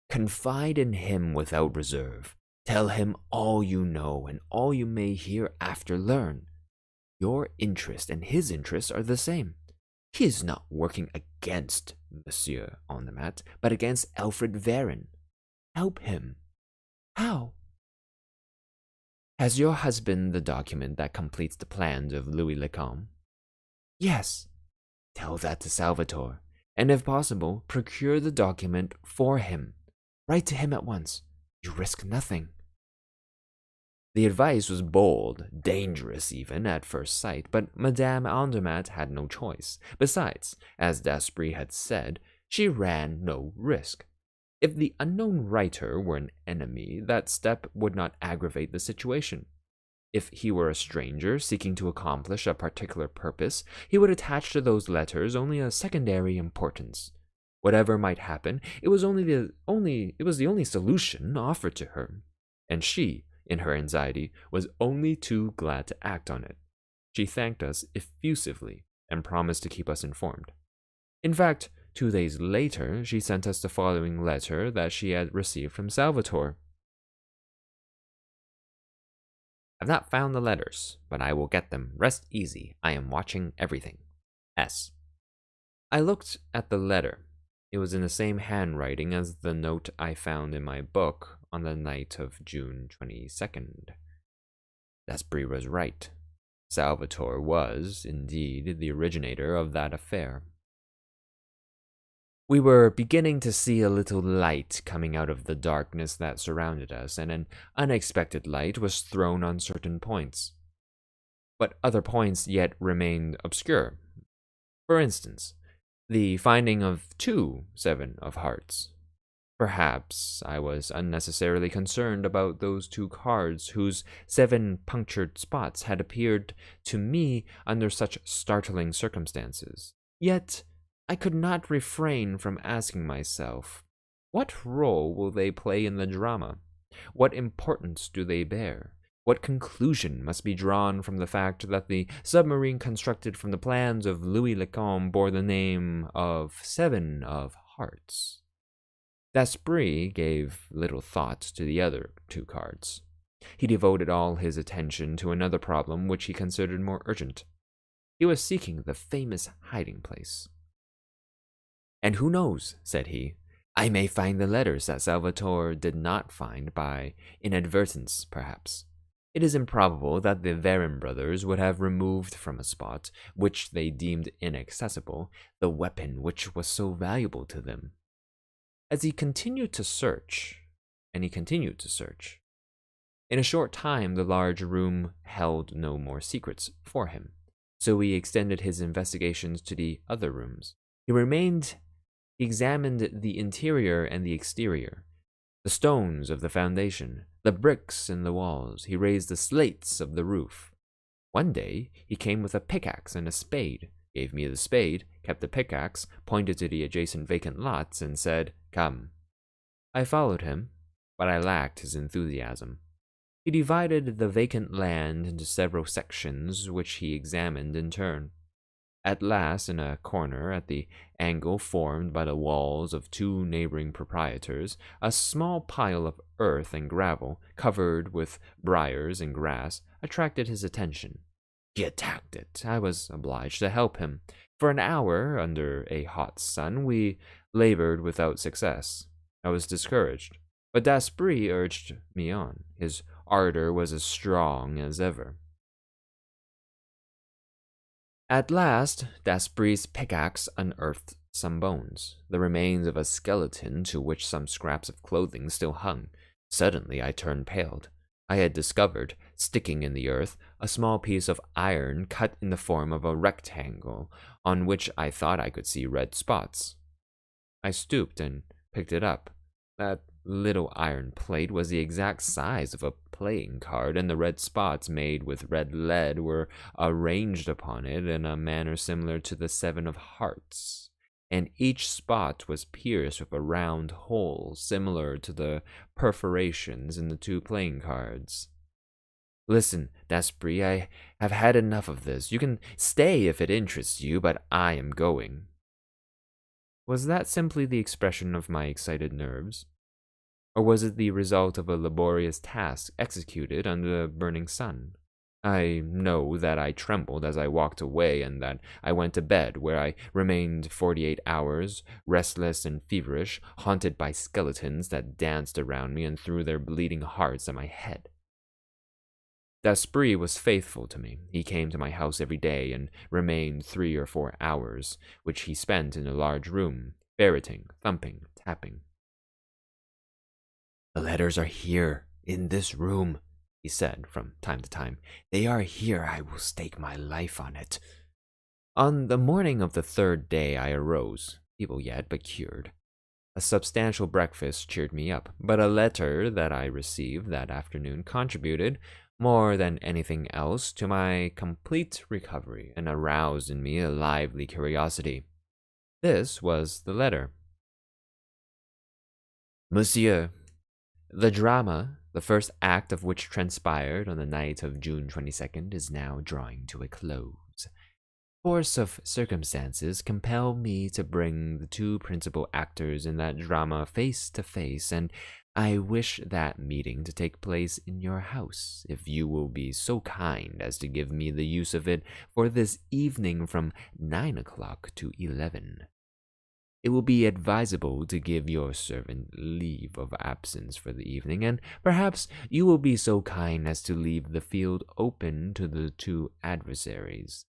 Speaker 1: Confide in him without reserve. Tell him all you know and all you may hereafter learn. Your interest and his interest are the same. He is not working against Monsieur Andermatt, but against Alfred Varin. help him.
Speaker 2: How?
Speaker 1: Has your husband the document that completes the plans of Louis Lecomte?
Speaker 2: Yes.
Speaker 1: Tell that to Salvatore, and if possible, procure the document for him.
Speaker 2: Write to him at once. You risk nothing.
Speaker 1: The advice was bold, dangerous even at first sight, but Madame Andermatt had no choice. Besides, as Daspry had said, she ran no risk. If the unknown writer were an enemy, that step would not aggravate the situation. If he were a stranger seeking to accomplish a particular purpose, he would attach to those letters only a secondary importance. Whatever might happen, it was the only solution offered to her, and she, in her anxiety, was only too glad to act on it. She thanked us effusively and promised to keep us informed. In fact, 2 days later, she sent us the following letter that she had received from Salvatore. I've not found the letters, but I will get them. Rest easy. I am watching everything. S. I looked at the letter. It was in the same handwriting as the note I found in my book on the night of June 22nd. Daspry was right. Salvatore was, indeed, the originator of that affair. We were beginning to see a little light coming out of the darkness that surrounded us, and an unexpected light was thrown on certain points. But other points yet remained obscure. For instance, the finding of 2 7 of hearts. Perhaps I was unnecessarily concerned about those 2 cards whose 7 punctured spots had appeared to me under such startling circumstances. Yet I could not refrain from asking myself, what role will they play in the drama? What importance do they bear? What conclusion must be drawn from the fact that the submarine constructed from the plans of Louis Lecomte bore the name of 7 of Hearts? Daspry gave little thought to the other 2 cards. He devoted all his attention to another problem which he considered more urgent. He was seeking the famous hiding place. And who knows, said he, I may find the letters that Salvatore did not find by inadvertence, perhaps. It is improbable that the Varin brothers would have removed from a spot which they deemed inaccessible the weapon which was so valuable to them. As he continued to search, in a short time the large room held no more secrets for him, so he extended his investigations to the other rooms. He examined the interior and the exterior, the stones of the foundation, the bricks in the walls. He raised the slates of the roof. One day he came with a pickaxe and a spade, gave me the spade, kept the pickaxe, pointed to the adjacent vacant lots, and said, Come. I followed him, but I lacked his enthusiasm. He divided the vacant land into several sections, which he examined in turn. At last, in a corner at the angle formed by the walls of 2 neighboring proprietors, a small pile of earth and gravel, covered with briars and grass, attracted his attention. He attacked it. I was obliged to help him. For an hour, under a hot sun, we labored without success. I was discouraged, but Daspry urged me on. His ardor was as strong as ever. At last, Daspry's pickaxe unearthed some bones, the remains of a skeleton to which some scraps of clothing still hung. Suddenly I turned pale. I had discovered, sticking in the earth, a small piece of iron cut in the form of a rectangle, on which I thought I could see red spots. I stooped and picked it up. That little iron plate was the exact size of a playing card, and the red spots made with red lead were arranged upon it in a manner similar to the 7 of Hearts, and each spot was pierced with a round hole similar to the perforations in the 2 playing cards. Listen, Daspry, I have had enough of this. You can stay if it interests you, but I am going. Was that simply the expression of my excited nerves? Or was it the result of a laborious task executed under a burning sun? I know that I trembled as I walked away and that I went to bed, where I remained 48 hours, restless and feverish, haunted by skeletons that danced around me and threw their bleeding hearts at my head. Daspry was faithful to me. He came to my house every day and remained 3 or 4 hours, which he spent in a large room, ferreting, thumping, tapping. "The letters are here, in this room," he said from time to time. "They are here. I will stake my life on it." On the morning of the third day I arose, feeble yet, but cured. A substantial breakfast cheered me up, but a letter that I received that afternoon contributed, more than anything else, to my complete recovery and aroused in me a lively curiosity. This was the letter. "Monsieur, the drama, the first act of which transpired on the night of June 22nd, is now drawing to a close. Force of circumstances compel me to bring the two principal actors in that drama face to face, and I wish that meeting to take place in your house, if you will be so kind as to give me the use of it for this evening from 9 o'clock to 11. It will be advisable to give your servant leave of absence for the evening, and perhaps you will be so kind as to leave the field open to the two adversaries.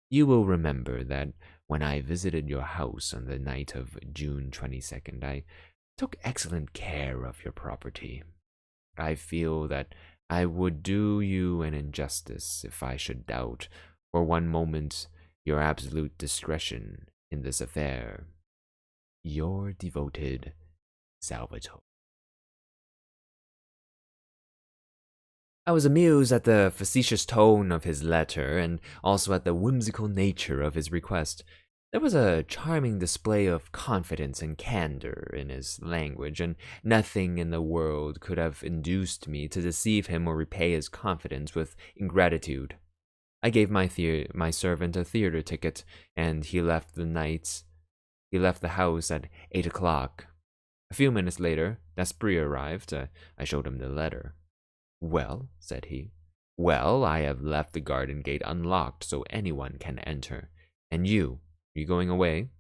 Speaker 1: You will remember that when I visited your house on the night of June 22nd, I took excellent care of your property. I feel that I would do you an injustice if I should doubt for one moment your absolute discretion in this affair. Your devoted Salvatore." I was amused at the facetious tone of his letter, and also at the whimsical nature of his request. There was a charming display of confidence and candor in his language, and nothing in the world could have induced me to deceive him or repay his confidence with ingratitude. I gave my servant a theater ticket, and he left the house at 8 o'clock. A few minutes later, Daspry arrived. I showed him the letter. "Well," said he. "Well, I have left the garden gate unlocked so anyone can enter. And you, are you going away?"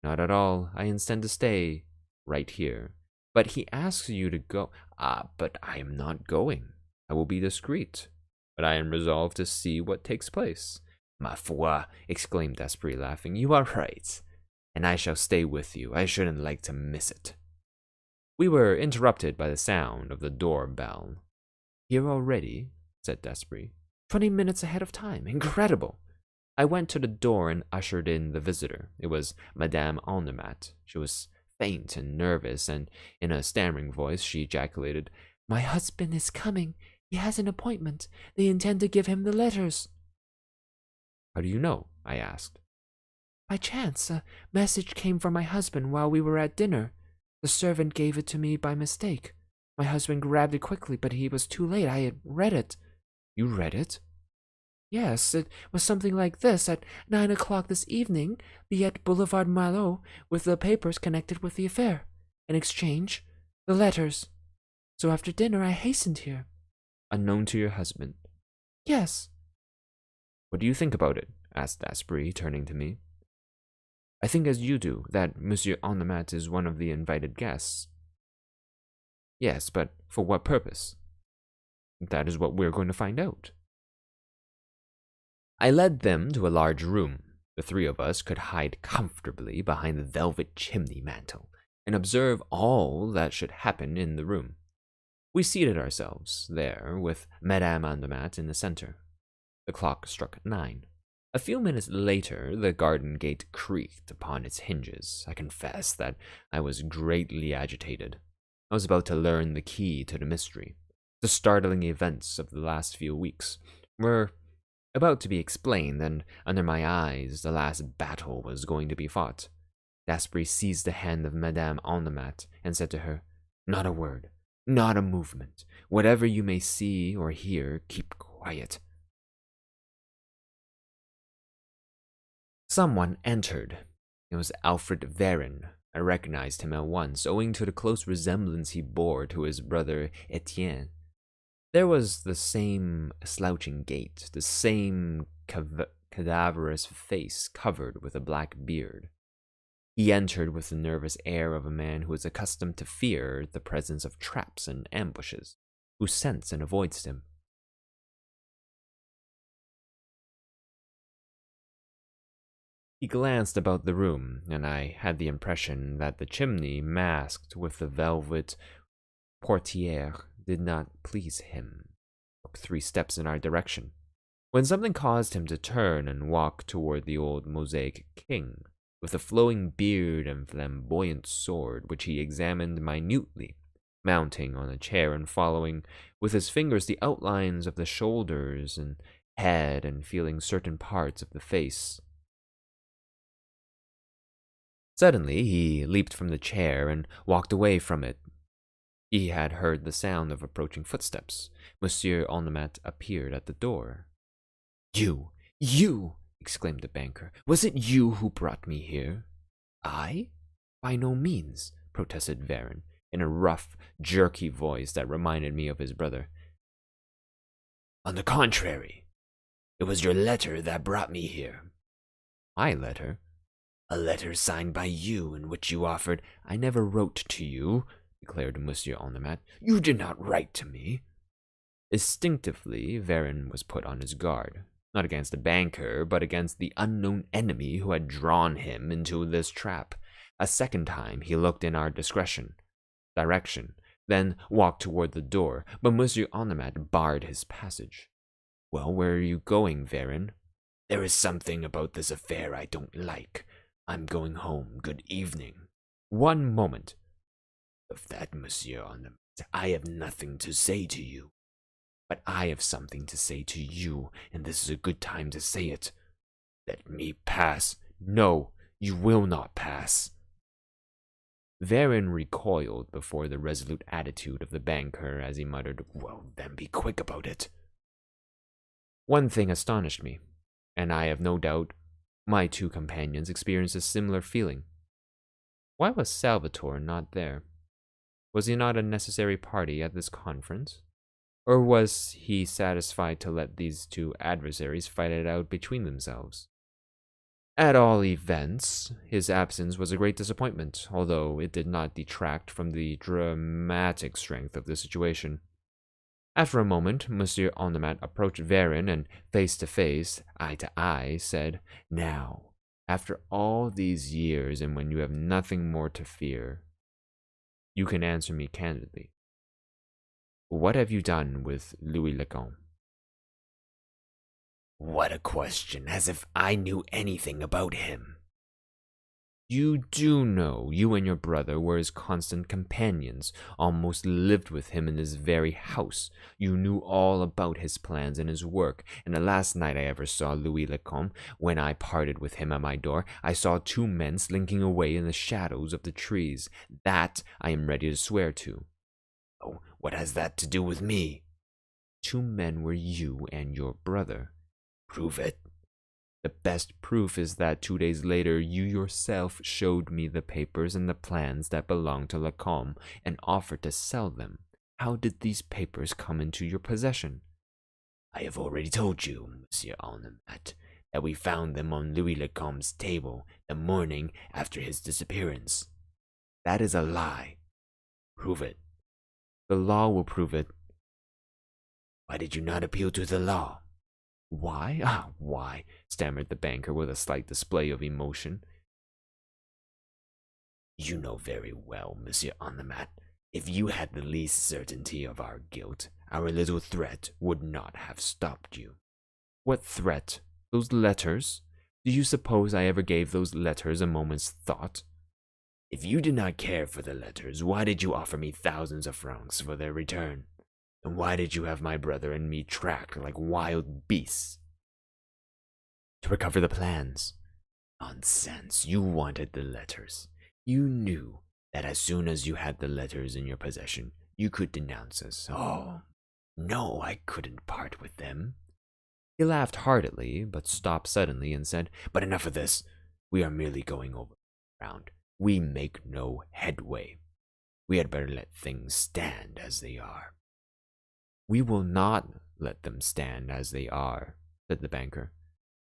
Speaker 1: "Not at all. I intend to stay right here." "But he asks you to go." "Ah, but I am not going. I will be discreet. But I am resolved to see what takes place." "Ma foi," exclaimed Daspry, laughing, "you are right. And I shall stay with you. I shouldn't like to miss it." We were interrupted by the sound of the door-bell. "Here already?" said Daspry. 20 minutes ahead of time. Incredible!" I went to the door and ushered in the visitor. It was Madame Andermatt. She was faint and nervous, and in a stammering voice she ejaculated, "My husband is coming. He has an appointment. They intend to give him the letters." "How do you know?" I asked. "By chance. A message came from my husband while we were at dinner. The servant gave it to me by mistake. My husband grabbed it quickly, but he was too late. I had read it." "You read it?" "Yes, it was something like this. At 9 o'clock this evening, be at Boulevard Malo with the papers connected with the affair. In exchange, the letters. So after dinner, I hastened here." "Unknown to your husband?" "Yes." "What do you think about it?" asked Daspry, turning to me. "I think as you do, that Monsieur Andermatt is one of the invited guests." "Yes, but for what purpose?" "That is what we're going to find out." I led them to a large room. The three of us could hide comfortably behind the velvet chimney mantel and observe all that should happen in the room. We seated ourselves there, with Madame Andermatt in the center. The clock struck 9. A few minutes later, the garden gate creaked upon its hinges. I confess that I was greatly agitated. I was about to learn the key to the mystery. The startling events of the last few weeks were about to be explained, and under my eyes the last battle was going to be fought. Daspry seized the hand of Madame Andermatt and said to her, "Not a word, not a movement. Whatever you may see or hear, keep quiet." Someone entered. It was Alfred Véron. I recognized him at once, owing to the close resemblance he bore to his brother Etienne. There was the same slouching gait, the same cadaverous face covered with a black beard. He entered with the nervous air of a man who is accustomed to fear the presence of traps and ambushes, who scents and avoids them. He glanced about the room, and I had the impression that the chimney masked with the velvet portiere did not please him. He took 3 steps in our direction, when something caused him to turn and walk toward the old mosaic king, with a flowing beard and flamboyant sword, which he examined minutely, mounting on a chair and following with his fingers the outlines of the shoulders and head and feeling certain parts of the face. Suddenly, he leaped from the chair and walked away from it. He had heard the sound of approaching footsteps. Monsieur Andermatt appeared at the door. You! Exclaimed the banker. Was it you who brought me here? I? By no means, protested Varron, in a rough, jerky voice that reminded me of his brother. On the contrary, it was your letter that brought me here. My letter? A letter signed by you in which you offered— I never wrote to you, declared Monsieur Andermatt. You did not write to me. Instinctively, Varron was put on his guard, not against the banker, but against the unknown enemy who had drawn him into this trap. A second time he looked in our direction, then walked toward the door, but Monsieur Andermatt barred his passage. Well, where are you going, Varron? There is something about this affair I don't like. I'm going home. Good evening. One moment. Of that, Monsieur Andermatt, I have nothing to say to you. But I have something to say to you, and this is a good time to say it. Let me pass. No, you will not pass. Varron recoiled before the resolute attitude of the banker as he muttered, Well, then be quick about it. One thing astonished me, and I have no doubt my 2 companions experienced a similar feeling. Why was Salvatore not there? Was he not a necessary party at this conference? Or was he satisfied to let these 2 adversaries fight it out between themselves? At all events, his absence was a great disappointment, although it did not detract from the dramatic strength of the situation. After a moment, Monsieur Andermatt approached Varron and, face to face, eye to eye, said, Now, after all these years and when you have nothing more to fear, you can answer me candidly. What have you done with Louis Lecomte? What a question, as if I knew anything about him. You do know you and your brother were his constant companions, almost lived with him in his very house. You knew all about his plans and his work, and the last night I ever saw Louis Lecomte, when I parted with him at my door, I saw 2 men slinking away in the shadows of the trees. That I am ready to swear to. Oh, what has that to do with me? 2 men were you and your brother. Prove it. The best proof is that 2 days later you yourself showed me the papers and the plans that belonged to Lecomte and offered to sell them. How did these papers come into your possession? I have already told you, Monsieur Andermatt, that we found them on Louis Lecomte's table the morning after his disappearance. That is a lie. Prove it. The law will prove it. Why did you not appeal to the law? Why? Why? Stammered the banker with a slight display of emotion. You know very well, Monsieur Andermatt, if you had the least certainty of our guilt, our little threat would not have stopped you. What threat? Those letters? Do you suppose I ever gave those letters a moment's thought? If you did not care for the letters, why did you offer me thousands of francs for their return? And why did you have my brother and me tracked like wild beasts? To recover the plans. Nonsense, you wanted the letters. You knew that as soon as you had the letters in your possession, you could denounce us. Oh, no, I couldn't part with them. He laughed heartily, but stopped suddenly and said, But enough of this. We are merely going over the ground. We make no headway. We had better let things stand as they are. We will not let them stand as they are, said the banker.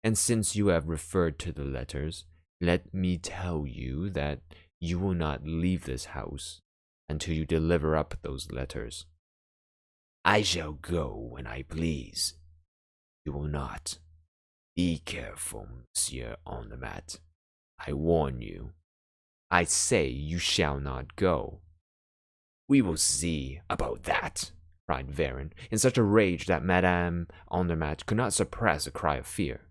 Speaker 1: And since you have referred to the letters, let me tell you that you will not leave this house until you deliver up those letters. I shall go when I please. You will not. Be careful, Monsieur Andermatt. I warn you. I say you shall not go. We will see about that, cried Varin, in such a rage that Madame Andermatt could not suppress a cry of fear.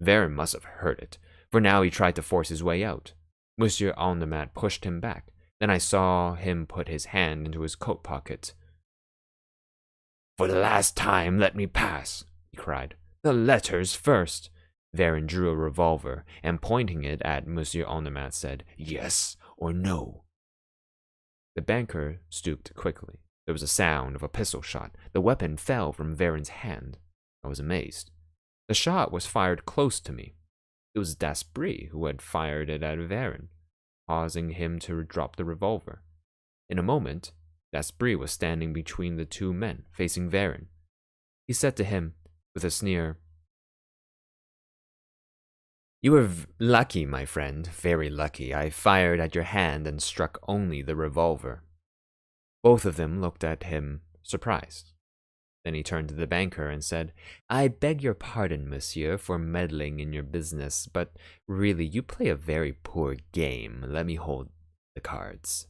Speaker 1: Varin must have heard it, for now he tried to force his way out. Monsieur Andermatt pushed him back. Then I saw him put his hand into his coat pocket. For the last time, let me pass, he cried. The letters first. Varin drew a revolver, and pointing it at Monsieur Andermatt said, Yes or no. The banker stooped quickly. There was a sound of a pistol shot. The weapon fell from Varin's hand. I was amazed. The shot was fired close to me. It was Daspry who had fired it at Varin, causing him to drop the revolver. In a moment, Daspry was standing between the two men, facing Varin. He said to him, with a sneer, You were lucky, my friend, very lucky. I fired at your hand and struck only the revolver. Both of them looked at him, surprised. Then he turned to the banker and said, I beg your pardon, monsieur, for meddling in your business, but really you play a very poor game. Let me hold the cards.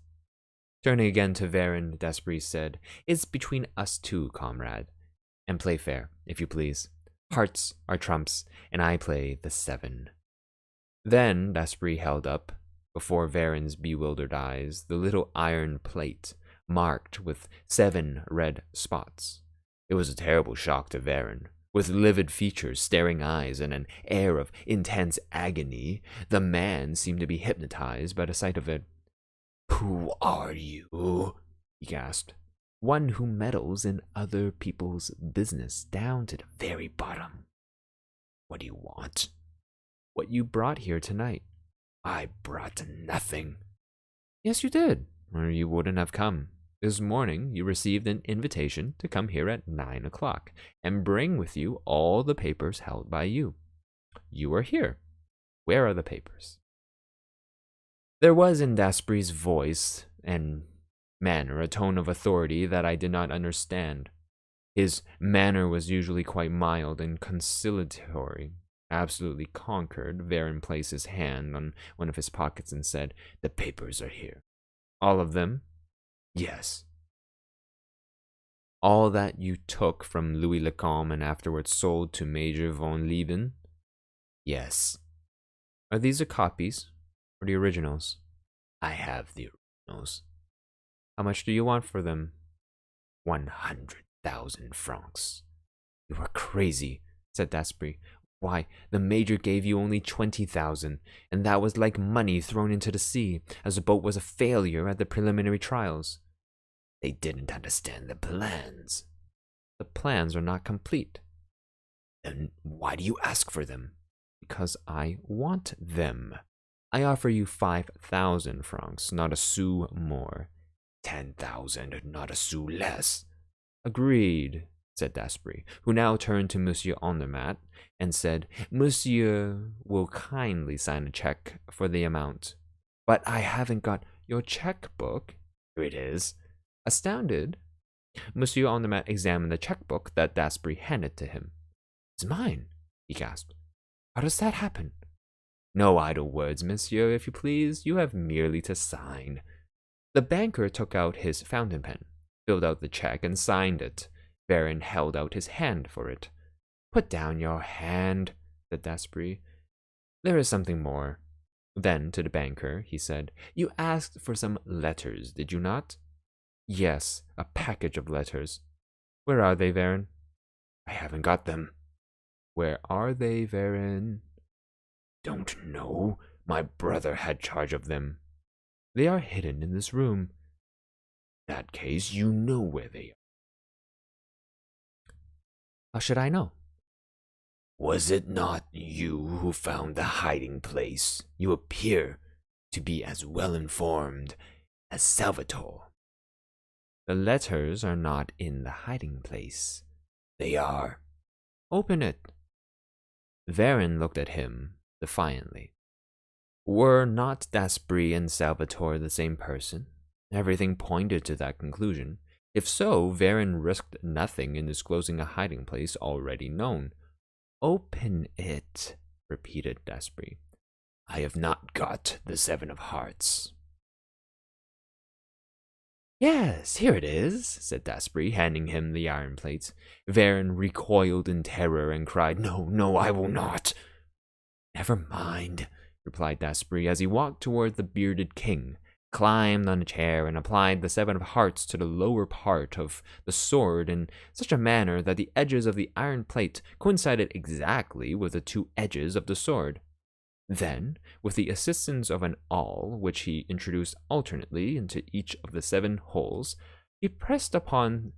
Speaker 1: Turning again to Varin, Daspry said, It's between us two, comrade. And play fair, if you please. Hearts are trumps, and I play the 7. Then Daspry held up, before Varin's bewildered eyes, the little iron plate, marked with 7 red spots. It was a terrible shock to Varin. With livid features, staring eyes, and an air of intense agony, the man seemed to be hypnotized by the sight of it. Who are you? He gasped. One who meddles in other people's business down to the very bottom. What do you want? What you brought here tonight. I brought nothing. Yes, you did, or you wouldn't have come. This morning you received an invitation to come here at 9 o'clock and bring with you all the papers held by you. You are here. Where are the papers? There was in Daspry's voice and manner a tone of authority that I did not understand. His manner was usually quite mild and conciliatory. Absolutely conquered, Varin placed his hand on one of his pockets and said, The papers are here. All of them? Yes. All that you took from Louis Lacombe and afterwards sold to Major von Lieben? Yes. Are these the copies or the originals? I have the originals. How much do you want for them? 100,000 francs. You are crazy, said Daspry. Why, the Major gave you only 20,000, and that was like money thrown into the sea, as the boat was a failure at the preliminary trials. They didn't understand the plans. The plans are not complete. Then why do you ask for them? Because I want them. I offer you 5,000 francs, not a sou more. 10,000, not a sou less. Agreed, said Daspry, who now turned to Monsieur Andermatt and said, Monsieur will kindly sign a check for the amount. But I haven't got your checkbook. Here it is. Astounded, Monsieur Andermatt examined the checkbook that Daspry handed to him. It's mine, he gasped. How does that happen? No idle words, monsieur, if you please. You have merely to sign. The banker took out his fountain pen, filled out the check, and signed it. Varin held out his hand for it. Put down your hand, said Daspry. There is something more. Then, to the banker, he said, You asked for some letters, did you not? Yes, a package of letters. Where are they, Varin? I haven't got them. Where are they, Varin? Don't know. My brother had charge of them. They are hidden in this room. In that case, you know where they are. How should I know? Was it not you who found the hiding place? You appear to be as well informed as Salvatore. The letters are not in the hiding place.
Speaker 3: They are.
Speaker 1: Open it. Varin looked at him defiantly. Were not Daspry and Salvatore the same person? Everything pointed to that conclusion. If so, Varin risked nothing in disclosing a hiding place already known. Open it, repeated Daspry.
Speaker 3: I have not got the 7 of hearts.
Speaker 1: Yes, here it is, said Daspry, handing him the iron plates. Varin recoiled in terror and cried, No, no, I will not. Never mind, replied Daspry as he walked toward the bearded king, climbed on a chair, and applied the 7 of hearts to the lower part of the sword in such a manner that the edges of the iron plate coincided exactly with the 2 edges of the sword. Then, with the assistance of an awl, which he introduced alternately into each of the 7 holes, he pressed upon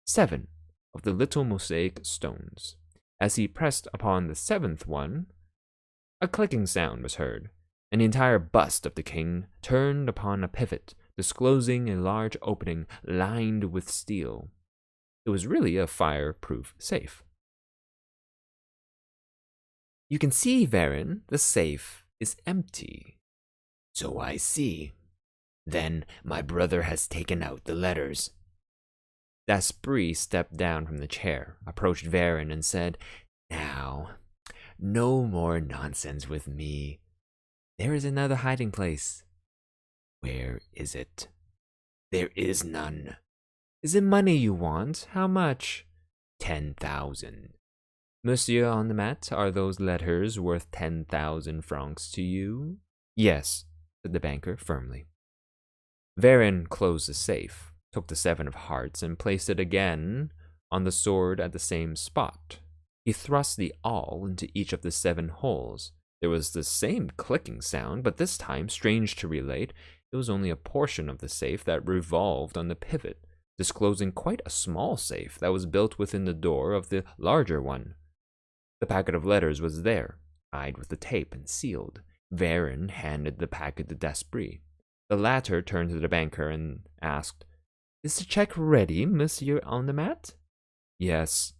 Speaker 1: 7 of the little mosaic stones. As he pressed upon the 7th one, a clicking sound was heard, and the entire bust of the king turned upon a pivot, disclosing a large opening lined with steel. It was really a fireproof safe. You can see, Varin, the safe is empty.
Speaker 3: So I see. Then my brother has taken out the letters.
Speaker 1: Daspry stepped down from the chair, approached Varin, and said,
Speaker 3: Now, no more nonsense with me.
Speaker 1: There is another hiding place.
Speaker 3: Where is it? There is none.
Speaker 1: Is it money you want? How much?
Speaker 3: 10,000.
Speaker 1: Monsieur Andermatt, are those letters worth 10,000 francs to you? Yes, said the banker firmly. Varin closed the safe, took the 7 of hearts, and placed it again on the sword at the same spot. He thrust the awl into each of the 7 holes. There was the same clicking sound, but this time, strange to relate, it was only a portion of the safe that revolved on the pivot, disclosing quite a small safe that was built within the door of the larger one. The packet of letters was there, tied with the tape and sealed. Varin handed the packet to Daspry. The latter turned to the banker and asked, Is the check ready, Monsieur Andermatt? Yes.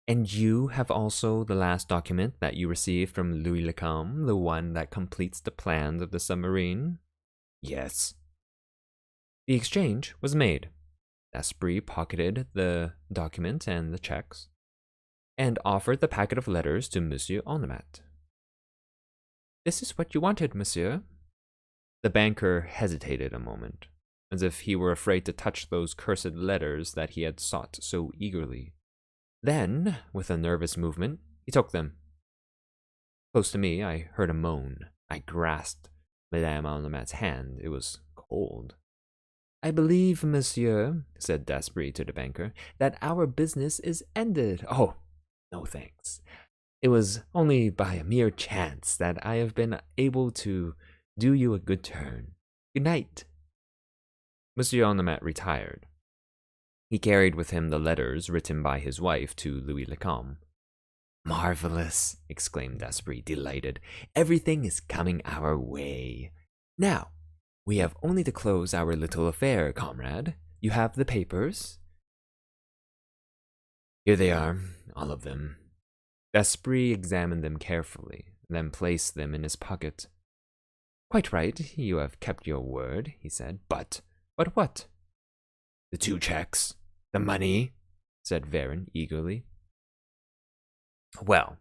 Speaker 1: And you have also the last document that you received from Louis Lecomte, the one that completes the plans of the submarine?
Speaker 3: Yes.
Speaker 1: The exchange was made. Daspry pocketed the document and the checks, and offered the packet of letters to Monsieur Andermatt. This is what you wanted, monsieur. The banker hesitated a moment, as if he were afraid to touch those cursed letters that he had sought so eagerly. Then, with a nervous movement, he took them. Close to me, I heard a moan. I grasped Madame Andermatt's hand. It was cold. I believe, monsieur, said Daspry to the banker, that our business is ended. Oh, no thanks. It was only by a mere chance that I have been able to do you a good turn. Good night. Monsieur Andermatt retired. He carried with him the letters written by his wife to Louis Lecomte.
Speaker 3: Marvelous, exclaimed Daspry, delighted. Everything is coming our way. Now, we have only to close our little affair, comrade. You have the papers? Here they are, all of them.
Speaker 1: Daspry examined them carefully, then placed them in his pocket. Quite right, you have kept your word, he said. But what?
Speaker 3: The 2 checks. The money,
Speaker 1: said Varin eagerly.
Speaker 3: Well,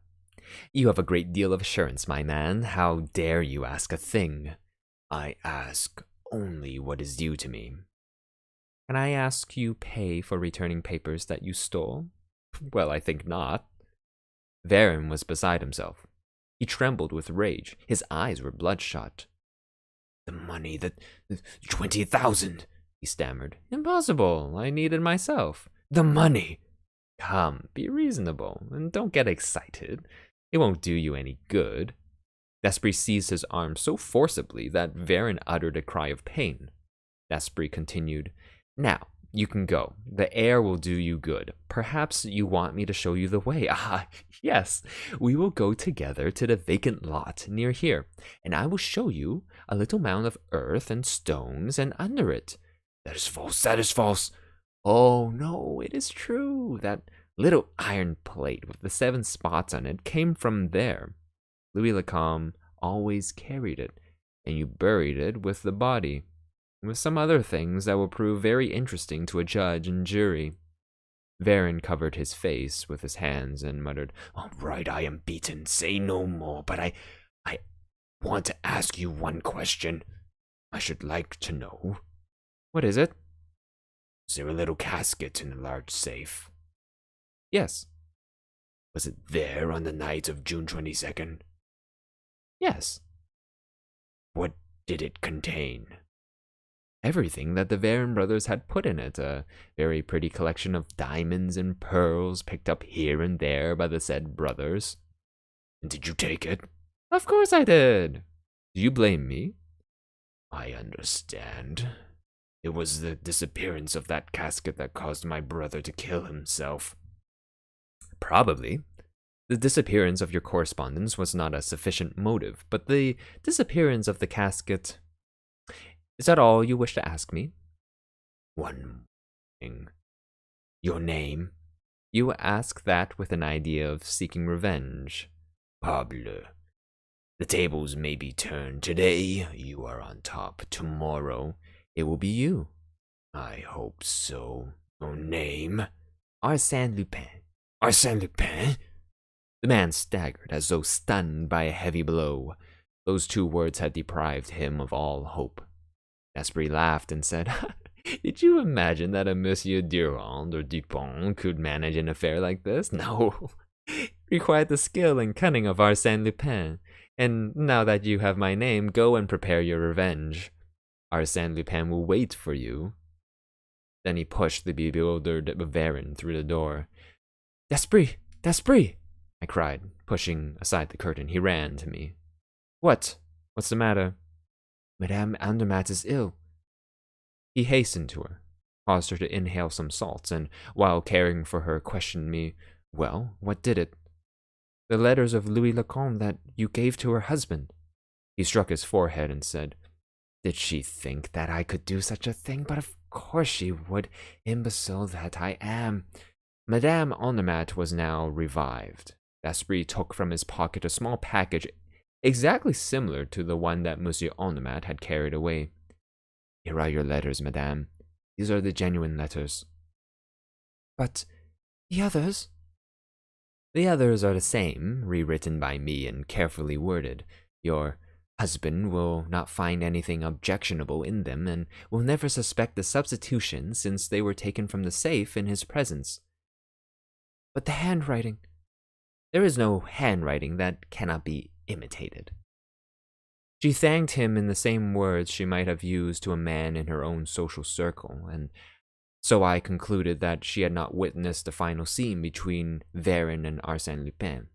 Speaker 3: you have a great deal of assurance, my man. How dare you ask a thing? I ask only what is due to me.
Speaker 1: Can I ask you pay for returning papers that you stole? Well, I think not. Varin was beside himself. He trembled with rage. His eyes were bloodshot.
Speaker 3: The money, the 20,000, he stammered.
Speaker 1: Impossible. I need it myself.
Speaker 3: The money.
Speaker 1: Come, be reasonable, and don't get excited. It won't do you any good. Daspry seized his arm so forcibly that Varin uttered a cry of pain. Daspry continued, Now, you can go. The air will do you good. Perhaps you want me to show you the way. Ah, yes. We will go together to the vacant lot near here, and I will show you a little mound of earth and stones, and under it. That is false. That is false. Oh, no, it is true. That little iron plate with the 7 spots on it came from there. Louis Lacombe always carried it, and you buried it with the body, with some other things that will prove very interesting to a judge and jury. Varin covered his face with his hands and muttered, "All right, I am beaten. Say no more, but I want to ask you one question. I should like to know." "What is it?" "Is there a little casket in the large safe?" "Yes." "Was it there on the night of June 22nd? "Yes." "What did it contain?" "Everything that the Varin brothers had put in it, a very pretty collection of diamonds and pearls picked up here and there by the said brothers." "And did you take it?" "Of course I did. Do you blame me?" "I understand. It was the disappearance of that casket that caused my brother to kill himself." "Probably. The disappearance of your correspondence was not a sufficient motive, but the disappearance of the casket... Is that all you wish to ask me?" "One thing. Your name?" "You ask that with an idea of seeking revenge." "Parbleu. The tables may be turned. Today you are on top. Tomorrow it will be you." "I hope so. Your name?" "Arsène Lupin." "Arsène Lupin?" The man staggered as though stunned by a heavy blow. Those 2 words had deprived him of all hope. Daspry laughed and said, "Did you imagine that a Monsieur Durand or Dupont could manage an affair like this? No. It required the skill and cunning of Arsène Lupin. And now that you have my name, go and prepare your revenge. Arsène Lupin will wait for you." Then he pushed the bewildered Varin through the door. "Daspry! Daspry!" I cried, pushing aside the curtain. He ran to me. "What? What's the matter?" "Madame Andermatt is ill." He hastened to her, caused her to inhale some salts, and while caring for her, questioned me. "Well, what did it?" "The letters of Louis Lacombe that you gave to her husband." He struck his forehead and said, "Did she think that I could do such a thing? But of course she would, imbecile that I am." Madame Andermatt was now revived. Daspry took from his pocket a small package exactly similar to the one that Monsieur Andermatt had carried away. "Here are your letters, madame. These are the genuine letters." "But the others?" "The others are the same, rewritten by me and carefully worded. Your husband will not find anything objectionable in them and will never suspect the substitution since they were taken from the safe in his presence." "But the handwriting?" "There is no handwriting that cannot be imitated." She thanked him in the same words she might have used to a man in her own social circle, and so I concluded that she had not witnessed the final scene between Varin and Arsène Lupin.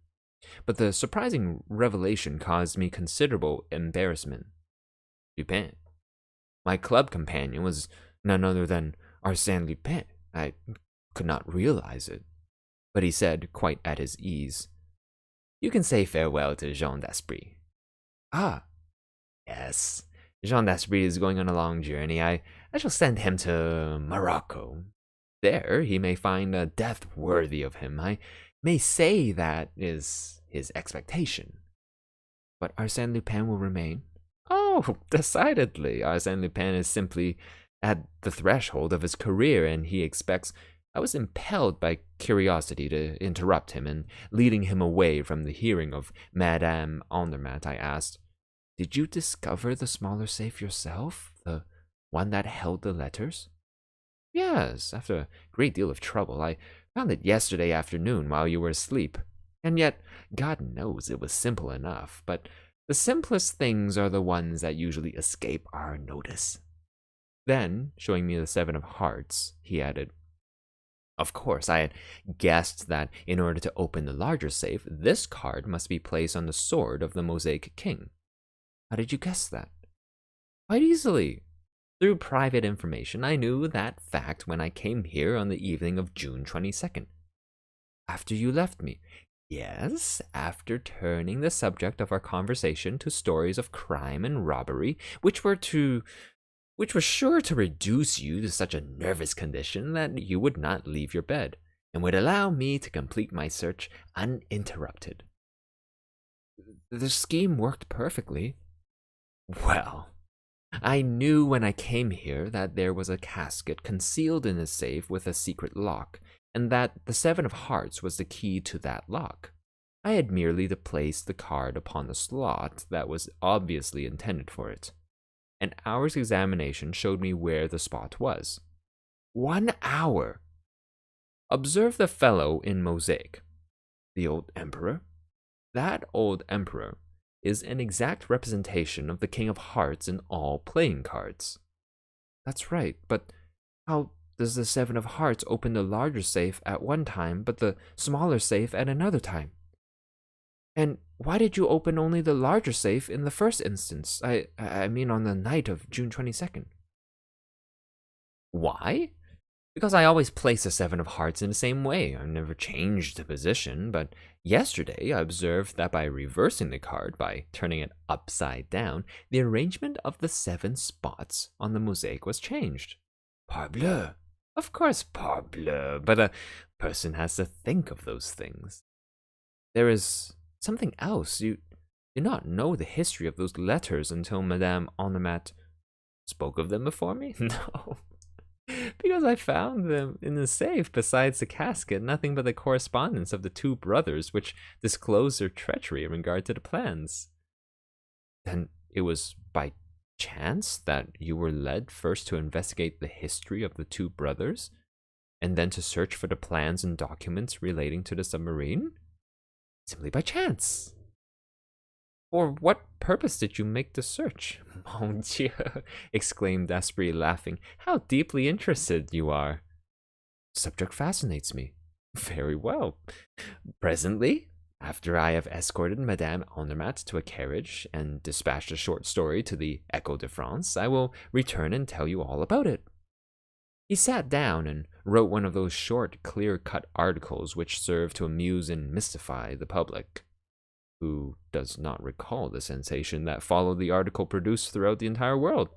Speaker 1: But the surprising revelation caused me considerable embarrassment. Lupin? My club companion was none other than Arsène Lupin. I could not realize it. But he said, quite at his ease, "You can say farewell to Jean Daspry." "Ah." "Yes. Jean Daspry is going on a long journey. I shall send him to Morocco. There he may find a death worthy of him. I may say that is his expectation." "But Arsène Lupin will remain?" "Oh, decidedly. Arsène Lupin is simply at the threshold of his career, and he expects—" I was impelled by curiosity to interrupt him, and leading him away from the hearing of Madame Andermatt, I asked, "Did you discover the smaller safe yourself? The one that held the letters?" "Yes, after a great deal of trouble. I found it yesterday afternoon while you were asleep. And yet, God knows it was simple enough, but the simplest things are the ones that usually escape our notice." Then, showing me the 7 of hearts, he added, "Of course, I had guessed that in order to open the larger safe, this card must be placed on the sword of the Mosaic King." "How did you guess that?" "Quite easily.
Speaker 3: Through private information, I knew that fact when I came here on the evening of June 22nd.
Speaker 2: After you left me?
Speaker 3: Yes, after turning the subject of our conversation to stories of crime and robbery, which were sure to reduce you to such a nervous condition that you would not leave your bed, and would allow me to complete my search uninterrupted.
Speaker 2: The scheme worked perfectly.
Speaker 3: Well, I knew when I came here that there was a casket concealed in a safe with a secret lock, and that the 7 of hearts was the key to that lock. I had merely to place the card upon the slot that was obviously intended for it. An hour's examination showed me where the spot was. 1 hour! Observe the fellow in mosaic.
Speaker 2: The old emperor?
Speaker 3: That old emperor is an exact representation of the King of Hearts in all playing cards.
Speaker 2: That's right, but how does the 7 of hearts open the larger safe at one time, but the smaller safe at another time? And why did you open only the larger safe in the first instance? I mean on the night of June 22nd.
Speaker 3: Why? Because I always place the 7 of hearts in the same way. I've never changed the position, but yesterday I observed that by reversing the card, by turning it upside down, the arrangement of the 7 spots on the mosaic was changed.
Speaker 2: Parbleu!
Speaker 3: Of course, parbleu, but a person has to think of those things.
Speaker 2: There is something else. You do not know the history of those letters until Madame Andermatt
Speaker 3: spoke of them before me? No. Because I found them in the safe besides the casket, nothing but the correspondence of the 2 brothers which disclosed their treachery in regard to the plans.
Speaker 2: Then it was by chance that you were led first to investigate the history of the 2 brothers, and then to search for the plans and documents relating to the submarine?
Speaker 3: Simply by chance.
Speaker 2: For what purpose did you make the search?
Speaker 3: Mon Dieu, exclaimed Esprit, laughing. How deeply interested you are.
Speaker 2: The subject fascinates me.
Speaker 3: Very well. Presently, after I have escorted Madame Andermatt to a carriage and dispatched a short story to the Echo de France, I will return and tell you all about it. He sat down and wrote one of those short, clear-cut articles which serve to amuse and mystify the public.
Speaker 2: Who does not recall the sensation that followed the article produced throughout the entire world?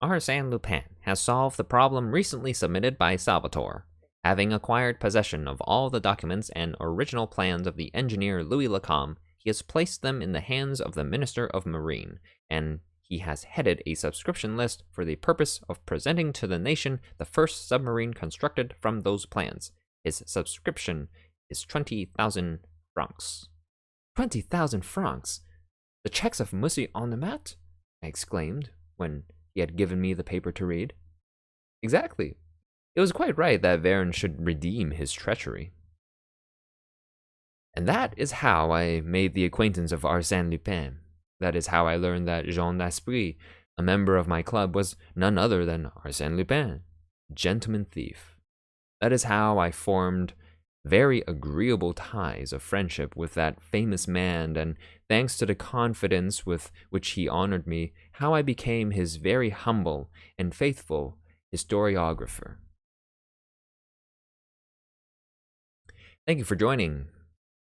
Speaker 3: Arsène Lupin has solved the problem recently submitted by Salvatore. Having acquired possession of all the documents and original plans of the engineer Louis Lacombe, he has placed them in the hands of the Minister of Marine, and he has headed a subscription list for the purpose of presenting to the nation the first submarine constructed from those plans. His subscription is 20,000 francs.
Speaker 2: 20,000 francs? The checks of Monsieur Andermatt? I exclaimed, when he had given me the paper to read.
Speaker 3: Exactly. It was quite right that Verne should redeem his treachery.
Speaker 2: And that is how I made the acquaintance of Arsène Lupin. That is how I learned that Ch.6, a member of my club, was none other than Arsène Lupin, gentleman thief. That is how I formed very agreeable ties of friendship with that famous man, and thanks to the confidence with which he honored me, how I became his very humble and faithful historiographer.
Speaker 3: Thank you for joining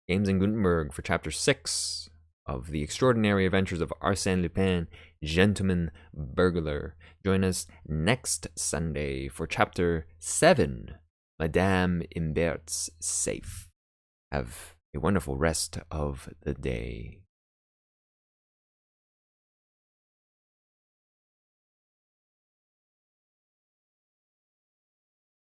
Speaker 3: Games in Gutenberg for Chapter 6 of The Extraordinary Adventures of Arsène Lupin, Gentleman-Burglar. Join us next Sunday for Chapter 7, Madame Imbert's Safe. Have a wonderful rest of the day.